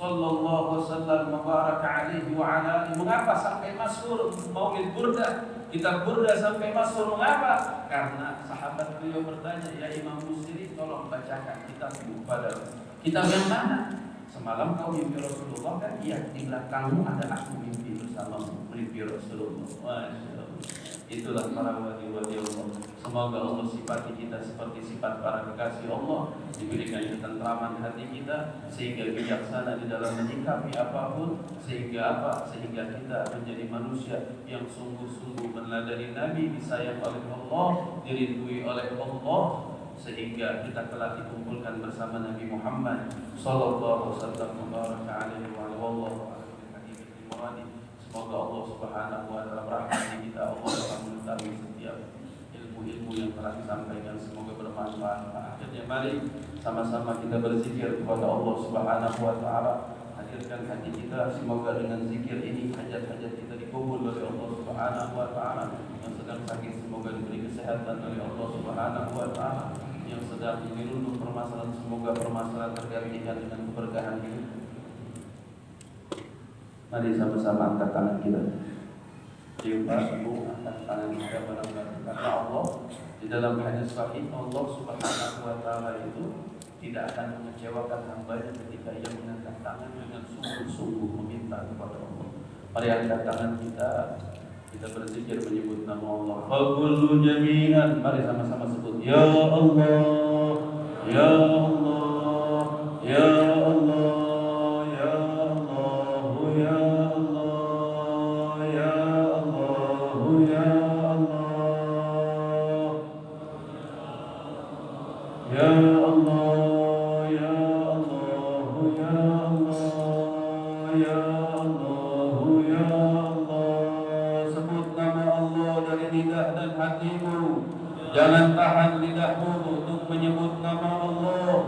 S2: sallallahu wasallam mubarak alaihi wa ala alihi. Mengapa sampai masyhur Maulid Burdah, kitab Burdah sampai masyhur? Mengapa? Karena sahabat beliau bertanya, "Ya Imam Busiri, tolong bacakan kitabmu padaku." Kitab yang mana? Semalam kau mimpi Rasulullah kan? Iya, di belakangmu ada aku mimpi bersamamu, mimpi Rasulullah. Masya Allah. Itulah para wali-wali Allah. Semoga Allah sifati kita seperti sifat para kekasih Allah, diberikan ketentraman hati kita, sehingga bijaksana di dalam menyikapi apapun, sehingga kita menjadi manusia yang sungguh-sungguh meneladani Nabi, disayang oleh Allah, dirindui oleh Allah, sehingga kita telah dikumpulkan bersama Nabi Muhammad sallallahu alaihi wasallam. Semoga Allah Subhanahu wa taala merahmati kita. Allah akan mengetahui setiap ilmu-ilmu yang telah disampaikan, semoga bermanfaat. Akhirnya mari sama-sama kita berzikir kepada Allah Subhanahu wa taala. Hadirkan hati kita, semoga dengan zikir ini hajat-hajat kita dikabul oleh Allah Subhanahu wa taala. Yang sedang sakit semoga diberi kesehatan oleh Allah Subhanahu wa taala. Yang sedang dirundung permasalahan, semoga permasalahan tergantikan dengan keberkahan hidup. Mari sama-sama angkat tangan kita. Coba ibu angkat tangan kita bareng-bareng. Karena Allah di dalam hadis sahih, Allah Subhanahu wa taala itu tidak akan mengecewakan hamba-Nya ketika ia mengangkat tangan dengan sungguh-sungguh meminta kepada Allah. Mari angkat tangan kita berzikir menyebut nama Allah. Faqulu jami'an. Mari sama-sama sebut ya Allah, ya Allah, ya Allah. Jangan tahan lidahmu untuk menyebut nama Allah.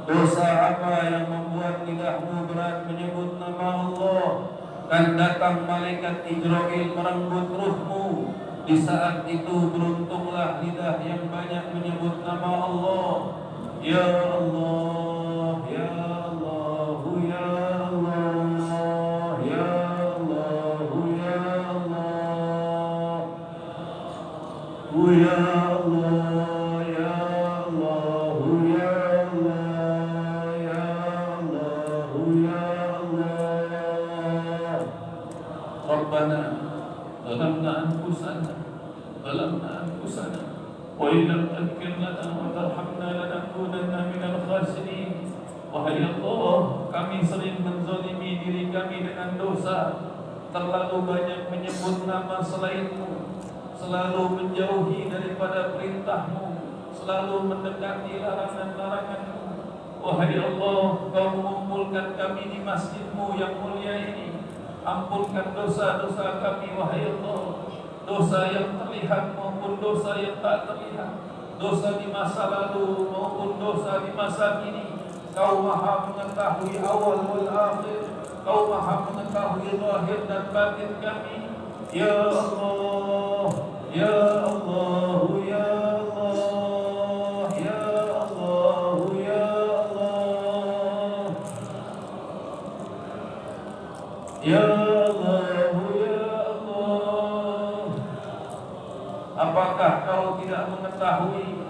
S2: Dosa apa yang membuat lidahmu berat menyebut nama Allah? Kan datang malaikat Jibril merenggut ruhmu. Di saat itu beruntunglah lidah yang banyak menyebut nama Allah. Ya Allah, ya Allah, ya Allah, ya Allah, ya Allah, ya Allah, ya Allah, ya Allah, ya Allah, ya Allah. Rabbana zalamna anfusana wa illam taghfir lana wa tarhamna lanakunanna minal khasirin. Wahai Allah, kami sering menzalimi diri kami dengan dosa, terlalu banyak menyebut nama selain-Mu, selalu menjauhi daripada perintah-Mu, selalu mendekati larangan-larangan-Mu. Wahai Allah, Kau mengumpulkan kami di masjid-Mu yang mulia ini. Ampunkan dosa-dosa kami, wahai Allah. Dosa yang terlihat maupun dosa yang tak terlihat, dosa di masa lalu maupun dosa di masa kini. Kau maha mengetahui awal wal akhir. Kau maha mengetahui zahir dan batin kami. Ya Allah, ya Allah, ya Allah, ya Allah, ya Allah, ya Allah, ya Allah. Apakah kau tidak mengetahui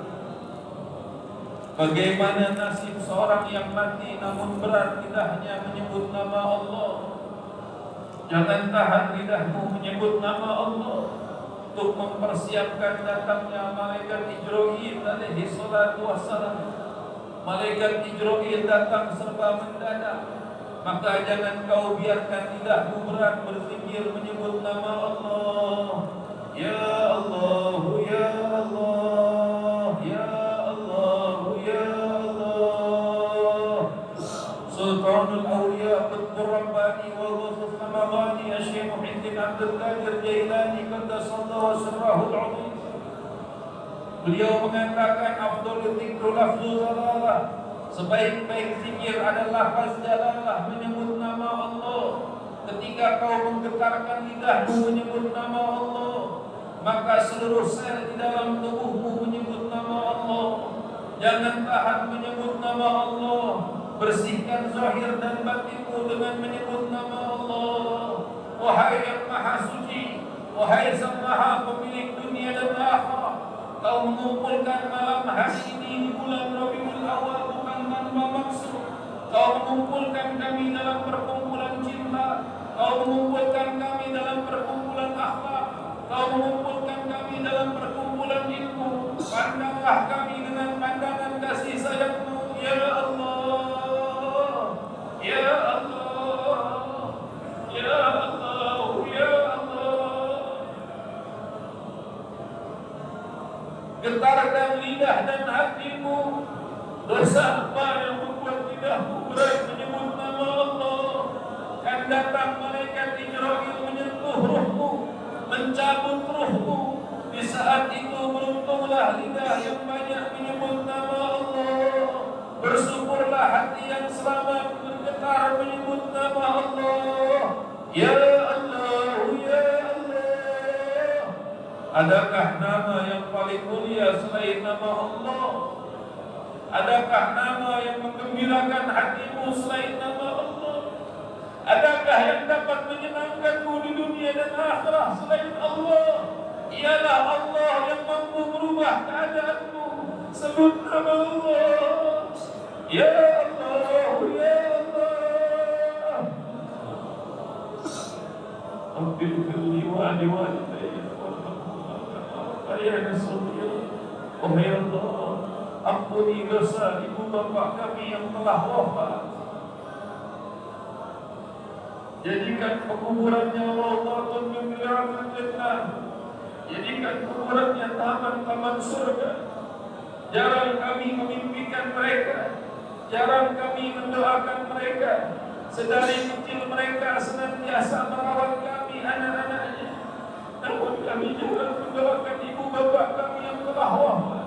S2: bagaimana nasib seorang yang mati namun berat lidahnya menyebut nama Allah? Jangan tahan lidahmu menyebut nama Allah untuk mempersiapkan datangnya malaikat Jibril alaihi salatu wassalam. Malaikat Jibril datang serba mendadak. maka jangan kau biarkan lidahmu berat berzikir menyebut nama Allah. Ya Allah, ya Allah, ya Allah, ya Allah. Sultanul Awliya Qutbur Rabbani wa Ghawthul Ramadhani Syekh Muhyiddin Abdul Qadir Jailani qaddasallahu sirrahul azim. Beliau mengatakan afdhalul dzikru lafzul jalalah. Sebaik-baik zikir adalah lafaz jalalah, menyebut nama Allah. Ketika kau menggetarkan lidahmu menyebut nama Allah, maka seluruh sel di dalam tubuhmu menyebut nama Allah. Jangan tahan menyebut nama Allah. Bersihkan zahir dan batinmu dengan menyebut nama Allah. Wahai yang maha suci, wahai sang maha pemilik dunia dan akhirat, kau mengumpulkan malam hari ini di bulan Rabiul Awal bukan tanpa maksud. Kau mengumpulkan kami dalam perkumpulan cinta. Kau mengumpulkan kami dalam perkumpulan akhlak. Kau mengumpulkan kami dalam perkumpulan ilmu. Pandanglah kami dengan pandangan kasih sayang-Mu, ya Allah, ya Allah, ya Allah, ya Allah. Getarkan lidah dan hatimu. Dosa apa yang membuat lidahmu berat menyebut nama Allah? Kan datang malaikat Jibril menyentuh ruhmu, mencabut ruhmu. Di saat itu beruntunglah lidah yang banyak menyebut nama Allah. Bersyukurlah hati yang selamat bergetar menyebut nama Allah. Ya Allah, ya Allah. Adakah nama yang paling mulia selain nama Allah? Adakah nama yang menggembirakan hatimu selain nama Allah? Adakah yang dapat menyenangkanmu di dunia dan akhirat selain Allah? Ialah Allah yang mampu merubah keadaanmu. Sebut nama Allah. Ya Allah, ya Allah. Ambil firli wa'adi wa'idayya Ayah Nasrullah. Oh ya Allah, ampuni dosa ibu bapa kami yang telah wafat. Jadikan kuburannya rawdatun min riyadil jannah. Jadikan kuburannya taman-taman surga. Jarang kami memimpikan mereka, jarang kami mendoakan mereka. Sedari kecil mereka senantiasa merawat kami anak-anaknya. Namun kami jarang mendoakan ibu bapa kami yang telah wafat.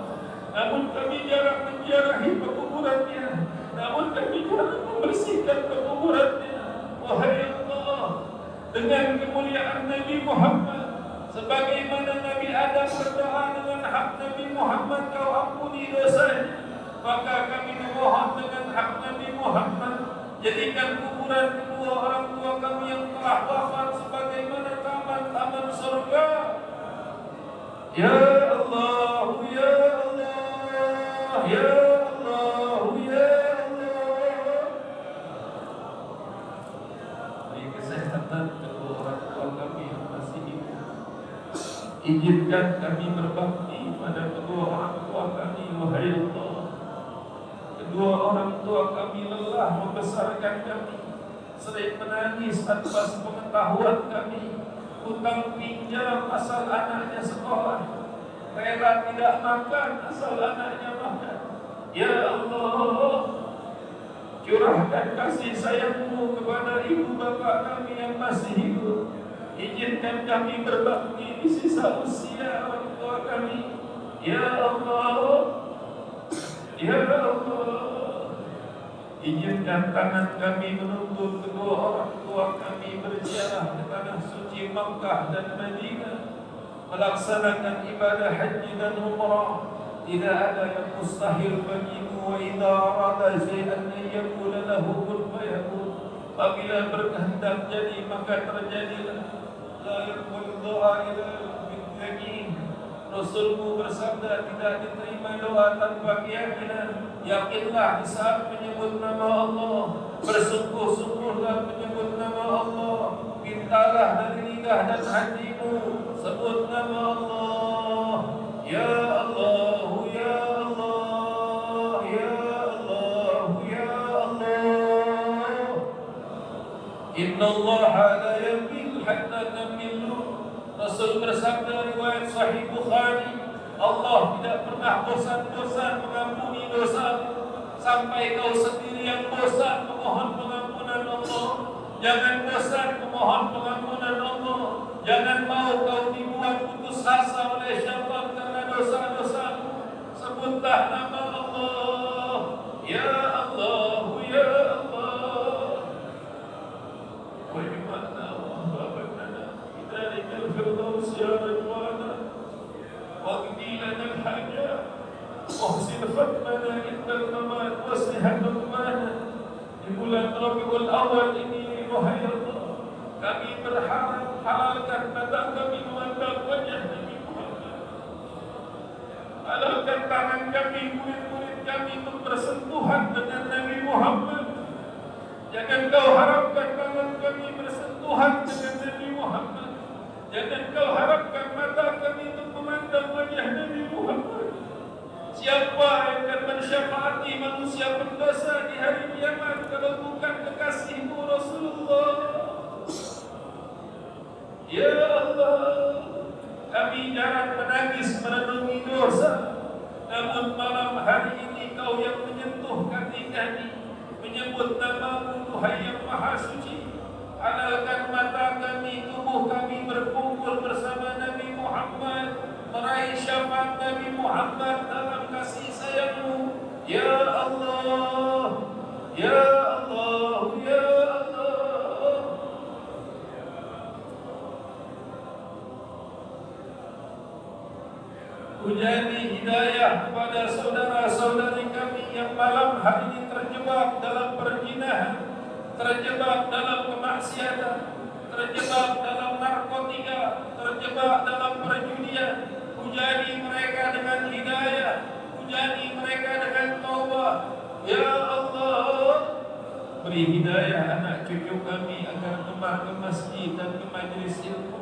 S2: Namun kami jarang menziarahi kuburannya. Namun kami jarang membersihkan kuburannya. Wahai Allah, dengan kemuliaan Nabi Muhammad, sebagaimana Nabi Adam berdoa dengan hak Nabi Muhammad, kau ampuni dosanya, maka kami memohon dengan hak Nabi Muhammad, jadikan kuburan kedua orang tua kami yang telah wafat sebagaimana taman-taman surga. Ya Allah, ya Allah, ya Allah, ya Allah. Beri kesehatan kedua orang tua kami yang masih hidup. Izinkan kami berbakti pada kedua orang tua kami, wahai Allah. Kedua orang tua kami lelah membesarkan kami, sering menangis tanpa sepengetahuan kami. Hutang pinjam asal anaknya sekolah, rela tidak makan asal anaknya makan. Ya Allah, curahkan kasih sayang-Mu kepada ibu bapa kami yang masih hidup. Izinkan kami berbakti di sisa usia orang tua kami. Ya Allah, ya Allah. Izinkan tangan kami menuntun kedua orang tua kami berziarah ke tanah suci Makkah dan Madinah, melaksanakan ibadah haji dan umrah. Tidak ada yang mustahil bagimu. Wa idza arada syai'an yaqulu lahu kun fayakun. Apabila berkehendak jadi maka terjadilah. La yaqul doa ila bidzaki. Rasulmu bersabda, tidak diterima doa tanpa keyakinan. Yakinlah di saat menyebut nama Allah, bersungguh-sungguhlah menyebut nama Allah. Mintalah dari lidah dan hatimu, sebut nama Allah. Ya Allah, ya Allah, ya Allah, ya Allah. innallaha la yamil hatta tamillu. Rasul bersabda riwayat Sahih Bukhari, Allah tidak pernah bosan-bosan mengampuni dosa sampai kau sendiri yang bosan memohon pengampunan Allah. Jangan bosan memohon pengampunan Allah. Jangan mau kau dibuat putus asa oleh syaitan karena dosa-dosamu. Sebutlah nama Allah. Ya Allah, ya Allah. Wa imana wa babanana bidalikal firdaus ya Ridwana. Waqdi lana al-hajat wahsin khatmana indal mamat waslihat rumana. Di bulan Rabiul Awal ini, wahai Allah, kami berharap halalkan mata kami memandang wajah Nabi Muhammad. Halalkan tangan kami, kulit-kulit kami untuk bersentuhan dengan Nabi Muhammad. Jangan kau harapkan tangan kami bersentuhan dengan Nabi Muhammad. Jangan kau harapkan mata kami untuk memandang wajah Nabi Muhammad. Siapa yang akan mensyafaati manusia berdosa di hari kiamat kalau bukan kekasihmu Rasulullah? Ya Allah, kami jarang menangis merenungi dosa, namun malam hari ini kau yang menyentuh hati kami, menyebut namamu Tuhan yang Maha Suci. Halalkan mata kami, tubuh kami berkumpul bersama Nabi Muhammad, meraih syafaat Nabi Muhammad dalam kasih sayangmu. Ya Allah, Ya Allah, Ya Allah. Hujani hidayah kepada saudara-saudari kami yang malam hari ini terjebak dalam perzinahan, terjebak dalam kemaksiatan, terjebak dalam narkotika, terjebak dalam perjudian. Hujani mereka dengan hidayah, hujani mereka dengan taubat. Ya Allah, beri hidayah anak cucu kami agar gemar ke masjid dan ke majlis ilmu.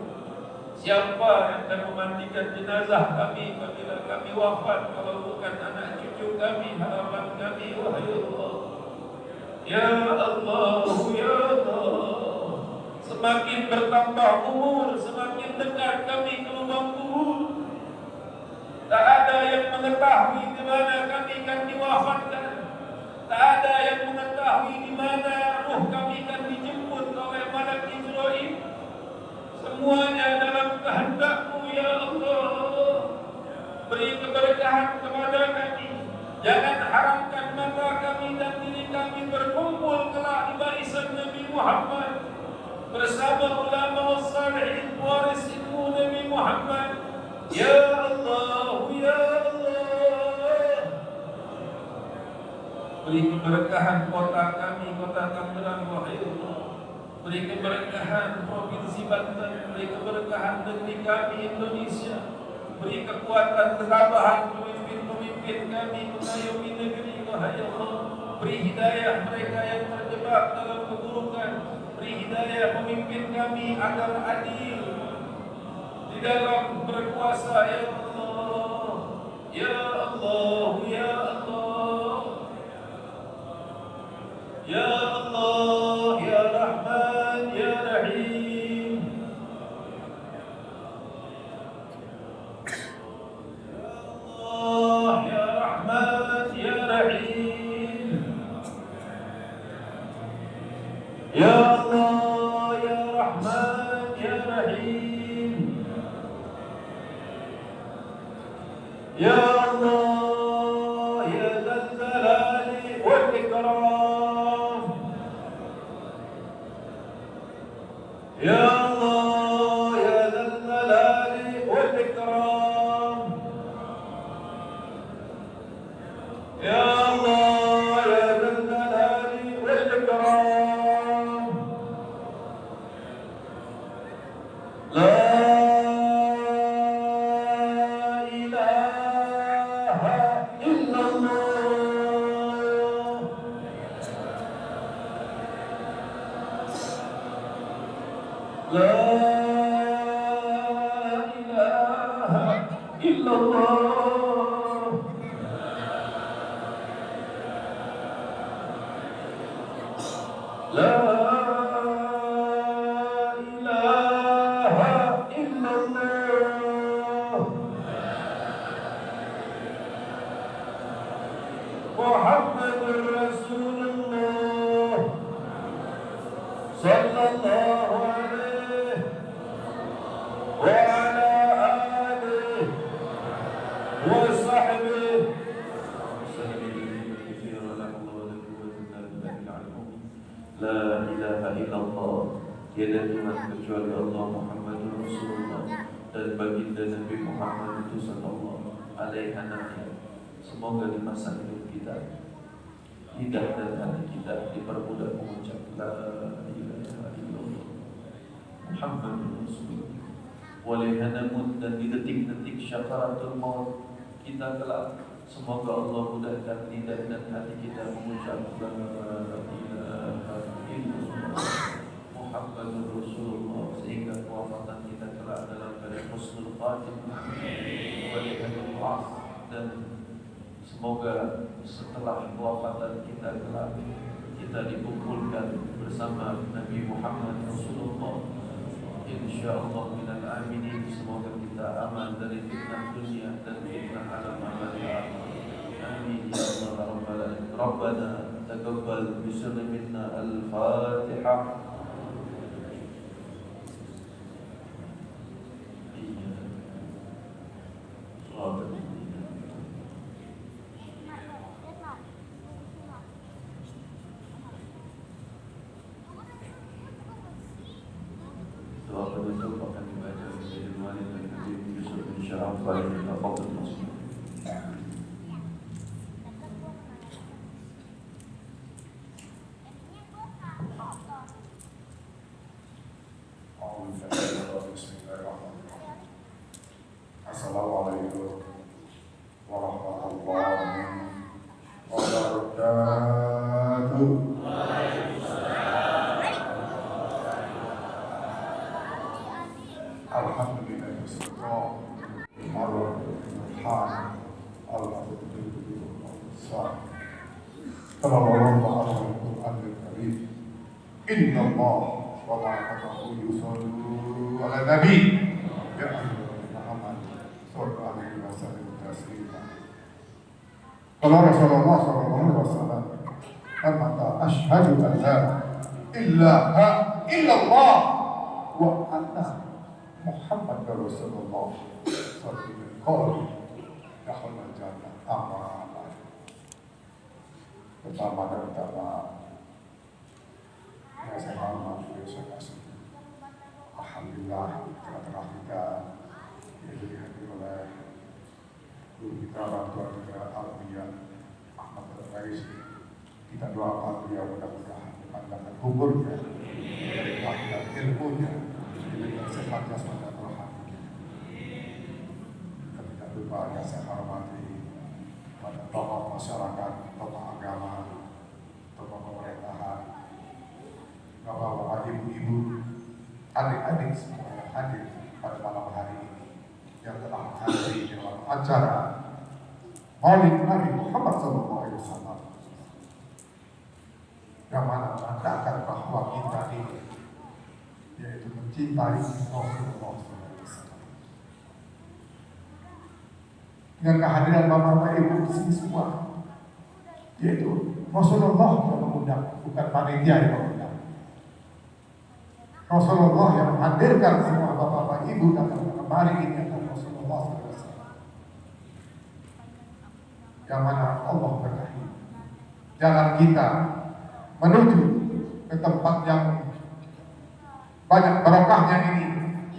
S2: Siapa yang akan memandikan jenazah kami apabila kami wafat kalau bukan anak cucu kami, harapan kami, wahai Allah. Ya Allah, Ya Allah. Semakin bertambah umur, semakin dekat kami ke lubang kubur. Tak ada yang mengetahui di mana kami akan diwafatkan. Tak ada yang mengetahui di mana ruh kami akan dijemput oleh malaikat Jibril. Semuanya dalam kehendak-Mu, Ya Allah. Beri keberkahan kepada kami. Jangan haramkan mata kami dan diri kami berkumpul kelak di barisan Nabi Muhammad bersama ulama salihin waris ilmu Nabi Muhammad. Ya Allah, Ya Allah. Beri keberkahan kota kami, kota Tangerang, wahai Allah. Beri keberkahan provinsi Banten, beri keberkahan negeri kami Indonesia. Beri kekuatan ketabahan pemimpin-pemimpin kami mengayomi negeri, wahai Allah. Beri hidayah mereka yang terjebak dalam keburukan. Beri hidayah pemimpin kami agar adil di dalam berkuasa, Ya Allah. Ya Allah, Ya Allah. Ya Allah, Ya Rahman, Ya Rahim. Ya Allah, Ya Rahman, Ya Rahim. Ya Allah, Ya Rahman, Ya Rahim. Ya Allah, Ya Dzal Jalali wal Ikram. Ya Allah, Ya Dzal Jalali wal Ikram. Ya Allah, Ya Dzal Jalali wal Ikram. La ilaha illallah. La ilaha illallah. La
S1: illallah, tiada Tuhan kecuali Allah, Muhammadur Rasulullah, dan baginda Nabi Muhammad itu sallallahu alaihi wasallam. Semoga di masa hidup kita, lidah dan hati kita dipermudah mengucap la ilaha illallah Muhammadur Rasulullah. Walaihanamun, dan di detik-detik syakaratul maut kita kelak, semoga Allah mudahkan lidah dan hati kita mengucap la ilaha illallah Muhammadur Rasulullah, sehingga kewafatan kita kelak dalam keadaan husnul khatimah. Walaihanamun, dan semoga setelah kewafatan kita kelak, kita dikumpulkan bersama Nabi Muhammad Rasulullah, insyaallah minal aminin. Semoga kita aman dari fitnah dunia dan fitnah alam akhirah. Amin ya Allah rabbal alamin. Rabbana taqabbal bisirri minna al-Fatihah. Doa penutup akan dibaca oleh Sayyidul Walid dan Habib Yusuf bin Syaraf Walid Al-Fadl Muslim.
S3: Assalamualaikum warahmatullahi wabarakatuh. Alhamdulillah wassalatu Inna Allah wa malaikatahu yusholluna 'alan nabi ya ayyuhallazina amanu shollu 'alaihi wa sallimu taslima. Qala Rasulullah sallallahu alaihi wasallam, "Amata asyhadu an la ilaha illallah wa anna Muhammadar Rasulullah sallallahu alaihi wasallam dakhala jannah." Amma pertama saya hormat saya kasih. Alhamdulillah telah kita dihadir oleh guru kita, orang tua kita Al-Buya Ahmad Al-Rais. Kita doakan beliau mudah-mudahan pandangan umurnya, pandangan ilmunya, diberikan sehat jasmani dan rohani. Kita tidak lupa yang saya hormati pada tokoh masyarakat, tokoh agama, tokoh pemerintahan, bapak-bapak, ibu-ibu, adik-adik semua yang hadir pada malam hari ini, yang telah hadir dalam acara Maulid Nabi Muhammad SAW, yang mana menandakan bahwa kita ini yaitu mencintai Rasulullah SAW. Dengan kehadiran bapak-bapak ibu di sini semua, yaitu Rasulullah yang mengundang, bukan panitia yang mengundang. Rasulullah yang menghadirkan semua bapak-bapak ibu datang kemari ini adalah Rasulullah SAW, yang mana Allah berkahi jalan kita menuju ke tempat yang banyak barokahnya ini,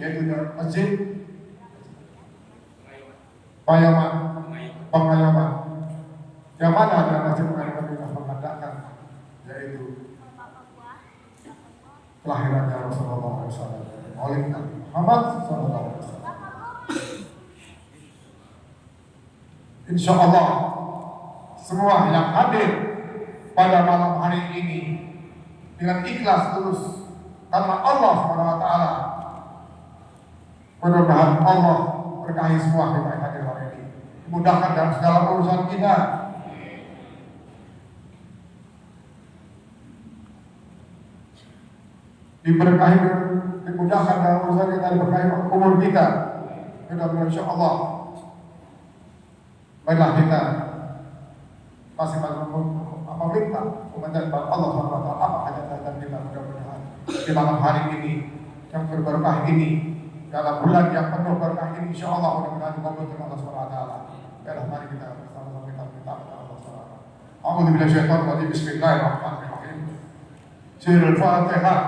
S3: yaitu masjid Pengayaman, yang mana ada masjid Pengayaman yang mengadakan, yaitu kelahirannya Rasulullah SAW oleh Nabi Muhammad SAW. Insya Allah semua yang hadir pada malam hari ini dengan ikhlas terus karena Allah SWT, mudah-mudahan Allah berkahi semua kita yang hadir hari ini, mudahkan dalam segala urusan kita. Diberkahi, dimudahkan dalam urusan kita, diberkahi umur kita. Mudah-mudahan insya Allah baiklah kita masih meminta kepada Allah SWT apa hajat-hajat kita. Mudah-mudahan di malam hari ini yang berberkah ini, dalam bulan yang penuh berkah ini, insya Allah mudah-mudahan dikabulkan Allah SWT. Baiklah, mari kita bersama-sama minta kepada Allah SWT. A'udzu billahi minasyaitonir rajim. Bismillahirrahmanirrahim. Surah Al-Fatihah.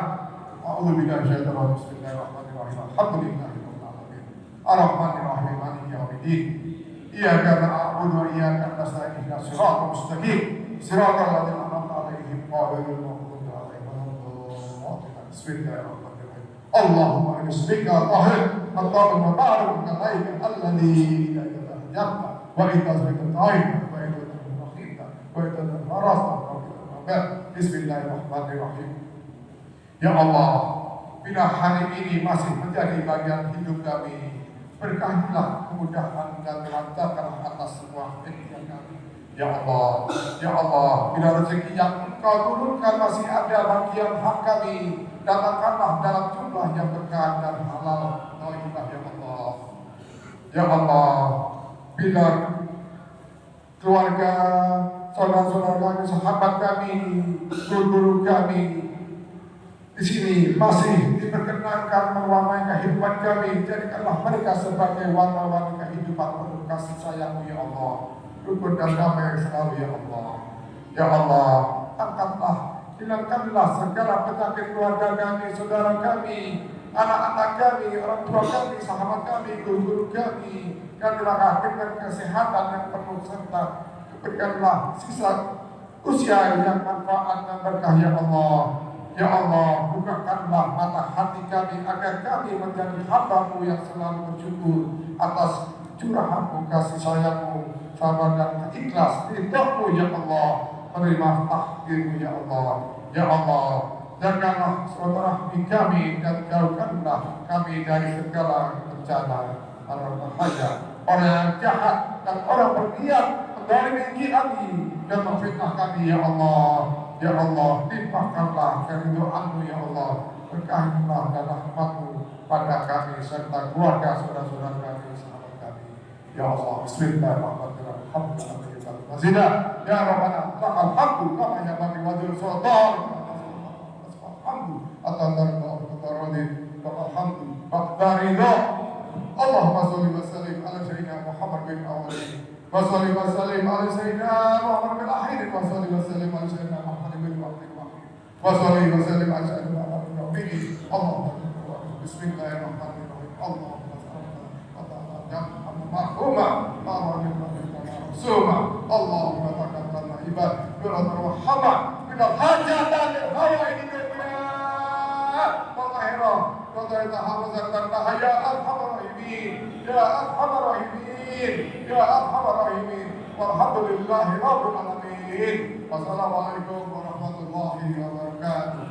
S3: A'udzu billahi minasyaitonir rajim. Bismillahirrahmanirrahim. Alhamdulillahirabbil alamin. Arrahmanirrahim. Maliki yaumiddin. Iyyaka na'budu wa iyyaka nasta'in. Ihdinas siratal mustaqim. Siratal ladzina an'amta 'alaihim ghairil maghdubi 'alaihim waladdallin. Bismillahirrahmanirrahim. Allahumma bismika tahir at-tahir wa barik alaika alladhi la ilaha illa anta wa intazika ta'in wa intazika wa intazika rasta. Bismillahirrahmanirrahim. Ya Allah, bila hari ini masih menjadi bagian hidup kami, berkahilah kemudahan dan lancarkan atas semua kegiatan kami. Ya Allah, ya Allah, bila rezeki yang Engkau turunkan masih ada bagian hak kami, datangkanlah dalam jumlah yang berkah dan halal. Thayyibah ya Allah. Ya Allah, bila keluarga, saudara-saudara kami, sahabat kami, guru-guru kami di sini masih diperkenankan mewarnai kehidupan kami, jadikanlah mereka sebagai warna-warni kehidupan penuh kasih sayang-Mu ya Allah, rukun dan damai selalu ya Allah. Ya Allah, angkatlah, hilangkanlah segala penyakit keluarga kami, saudara kami, anak-anak kami, orang tua kami, sahabat kami, guru-guru kami. Kamilah dengan kesehatan yang penuh serta berikanlah sisa usia yang manfaat dan berkah ya Allah. Ya Allah, bukakanlah mata hati kami agar kami menjadi hamba-Mu yang selalu bersyukur atas curahan-Mu, kasih sayang-Mu, sabar dan ikhlas ridha-Mu ya Allah. Menerima takdir-Mu ya Allah. Ya Allah, jagalah silaturahmi kami dan jauhkanlah kami dari segala bencana, orang bahaya, orang yang jahat dan orang berniat menzalimi kami dan memfitnah kami ya Allah. Ya Allah, limpahkanlah keridhaan-Mu ya Allah, berkahilah dan rahmat-Mu pada kami serta keluarga saudara-saudara kami, sahabat kami. Ya Allah, bismillahirrahmanirrahim. Alhamdulillah. Ya Rabbana, lakal hamdu kama yanbaghi wa dzul sultan. Alhamdu atallahu alhamdu ba'da. Allahumma shalli wa sallim ala sayyidina Muhammad bin awwalin wa shalli wa sallim ala sayyidina Muhammad bin akhirin wa shalli wa sallim ala sayyidina Muhammad bin waqtil waqtil wa shalli wa sallim ala sayyidina Muhammad bin waqtil. Allahumma bismillahirrahmanirrahim. Allahumma Allahumma Allahumma taqabbal ibad bi rahmah min al-hajatan hawa ini وضعت حفظة يا أرحم الراحمين يا أرحم الراحمين يا أرحم الراحمين والحمد لله رب العالمين والسلام عليكم ورحمة الله وبركاته.